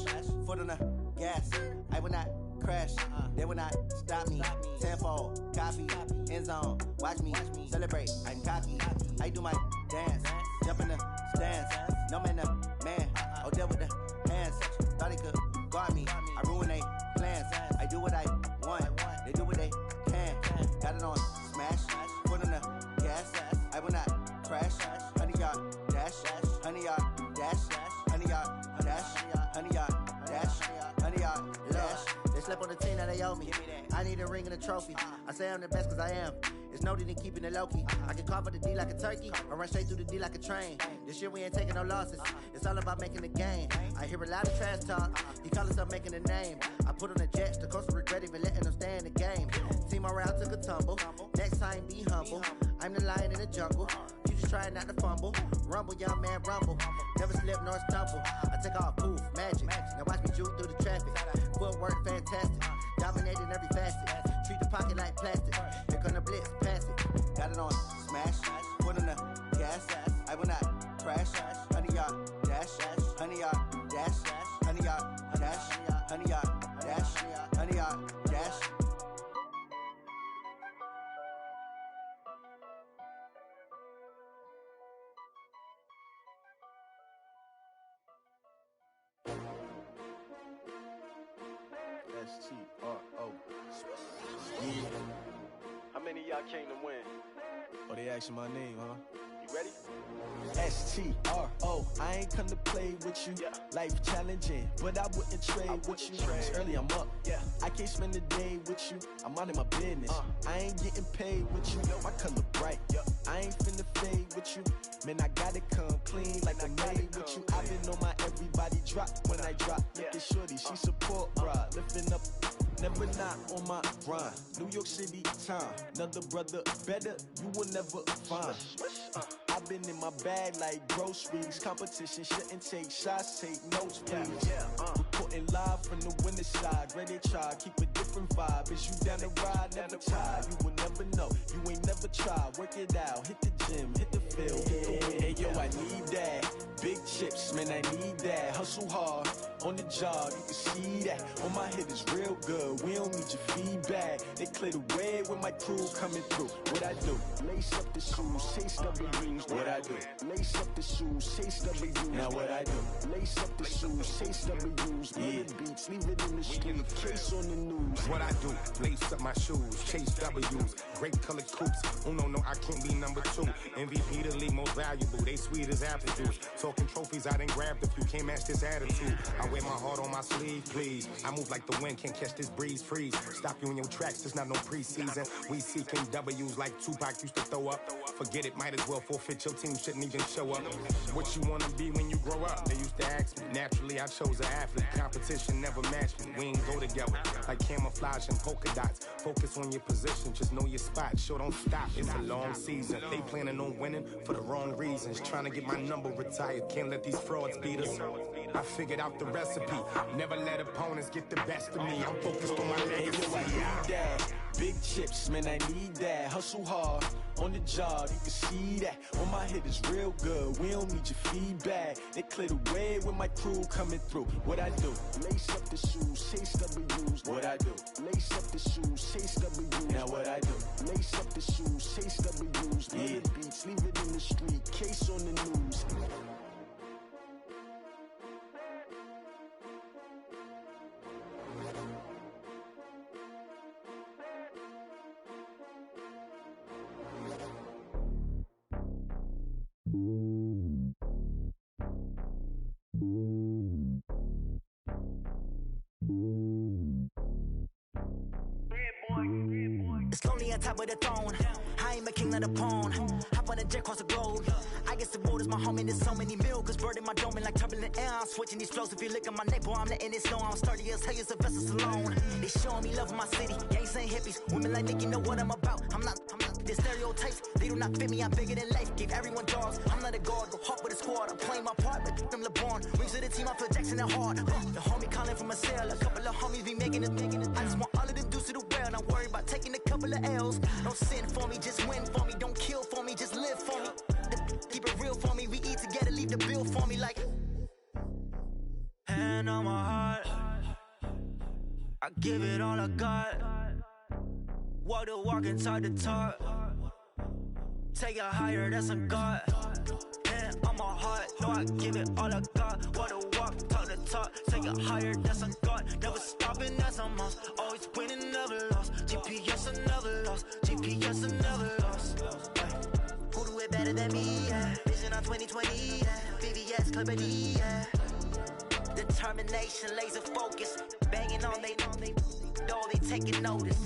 [SPEAKER 17] Foot on the gas. I will not crash. They will not stop me. Tenfold, copy, end zone. Watch me celebrate. I'm cocky. I do my dance. Jump in the stands. No man, the man. Oh, deal with the hands. Thought he could guard me. I ruin they plans. I do what I want. They do what they can. Got it on smash. Foot on the gas. I will not crash. 100-yard dash. 100-yard dash. 100-yard dash. 100-yard dash. 100-yard dash. They slept on the team that they owe me. I need a ring and a trophy. I say I'm the best cause I am. It's noted in keeping it low-key. I can carve for the D like a turkey, or run straight through the D like a train. This year we ain't taking no losses. It's all about making the game. I hear a lot of trash talk. He call himself making a name. I put on the Jets. The coach will regret even letting them stay in the game. Team around took a tumble. Next time be humble. I'm the lion in the jungle. You just trying not to fumble. Rumble, young man, rumble. Never slip nor stumble. I take off, poof, magic. Now watch me juke through the traffic. Footwork fantastic. Dominating every facet. Treat the pocket like plastic. Here come the blitz, pass it. Got it on smash. Foot on the gas. I will not crash. 100-yard dash. 100-yard dash. 100-yard dash. 100-yard dash. 100-yard dash.
[SPEAKER 20] S-T-R-O. Yeah. How many of y'all came to win? Oh, they asking my name, huh? You ready?
[SPEAKER 17] S-T-R-O. I ain't come to play with you. Life challenging, but I wouldn't trade with you. It's early, I'm up. I can't spend the day with you. I'm out of my business. I ain't getting paid with you. My color bright. I ain't finna fade with you. Man, I gotta come clean like I made with you. I've been on my everybody drop when I drop. Look at shorty, she support, bruh. Lifting up. Never not on my grind. New York City time. Another brother better, you will never find. I've been in my bag like groceries. Competition shouldn't take shots, take notes, please. Reporting live from the winter side. Ready to try, keep a different vibe. Is you down the ride, never tired. You will never know, you ain't never tried. Work it out, hit the gym, hit the field, hit the wind. Hey yo, I need that. Big chips, man, I need that. Hustle hard, on the job, you can see that. On my hit is real good, we don't need your feedback. They clear the way when my crew coming through. What I do? Lace up the shoes, chase W's. What I do? Lace up the shoes, chase W's. Now what I do? Lace up the shoes, chase W's. Yeah, beats, leave it in the street, case on the news.
[SPEAKER 21] What I do? Lace up my shoes, chase W's. Great colored coops. Oh no, I can't be number 2. MVP the league most valuable. They sweet as apple juice. Talking trophies, I done grabbed a few. Can't match this attitude. I wear my heart on my sleeve, please. I move like the wind, can't catch this breeze. Freeze. Stop you in your tracks. There's not no preseason. We seeking W's like Tupac used to throw up. Forget it, might as well forfeit. Your team shouldn't even show up. What you wanna be when you grow up? They used to ask me. Naturally, I chose an athlete. Competition never matched me. We ain't go together like camouflage and polka dots. Focus on your position, just know your spot. Sure, don't stop. It's a long season. They planning on winning for the wrong reasons. Trying to get my number retired. Can't let these frauds beat us. I figured out the recipe. Never let opponents get the best of me. I'm focused on my legacy.
[SPEAKER 17] I need that. Big chips, man, I need that. Hustle hard, on the job, you can see that. On my hit is real good, we don't need your feedback. They clear the way when my crew coming through. What I do? Lace up the shoes, chase W's. What I do? Lace up the shoes, chase W's. Now what I do? Lace up the shoes, chase W's. Yeah, beats, leave it in the street, case on the news.
[SPEAKER 3] on top of the throne. I ain't a king of the pawn. Hop on a jet across the globe. I guess the world is my home and there's so many milk. Bird in my dome and like turbulent air. I'm switching these flows. If you look at my neck, boy, I'm letting it snow. I'm sturdy as hell as a vessel alone. They showing me love in my city. Gangs saying hippies. Women like Nicki know what I'm about. I'm not the stereotypes. They do not fit me. I'm bigger than life. Gave everyone dogs. I'm not a guard. Go hawk with a squad. I'm playing my part, but them LeBron. Rings to the team. I feel Jackson and hard. The homie calling from a cell. A couple of homies be making it. I just want all of them dudes to the well. Not worry about taking a couple of L's. Don't sin for me, just win for me. Don't kill for me, just live for me. Keep it real for me. We eat together, leave the bill for me like. Hand on my heart, I give it all I got. Walk the walk and talk the talk. Take it higher, that's a God. Hand on my heart, no, I give it all I got. Walk the walk, talk the talk. Take it higher, that's a God. Never stopping, that's a must. Always winning, never lost. GPS, I never lost. GPS, I never lost. Who do it better than me? Yeah. Vision on 2020. Yeah. VVS, Clipper D. Yeah. Determination, laser focus. Banging on they know they taking notice.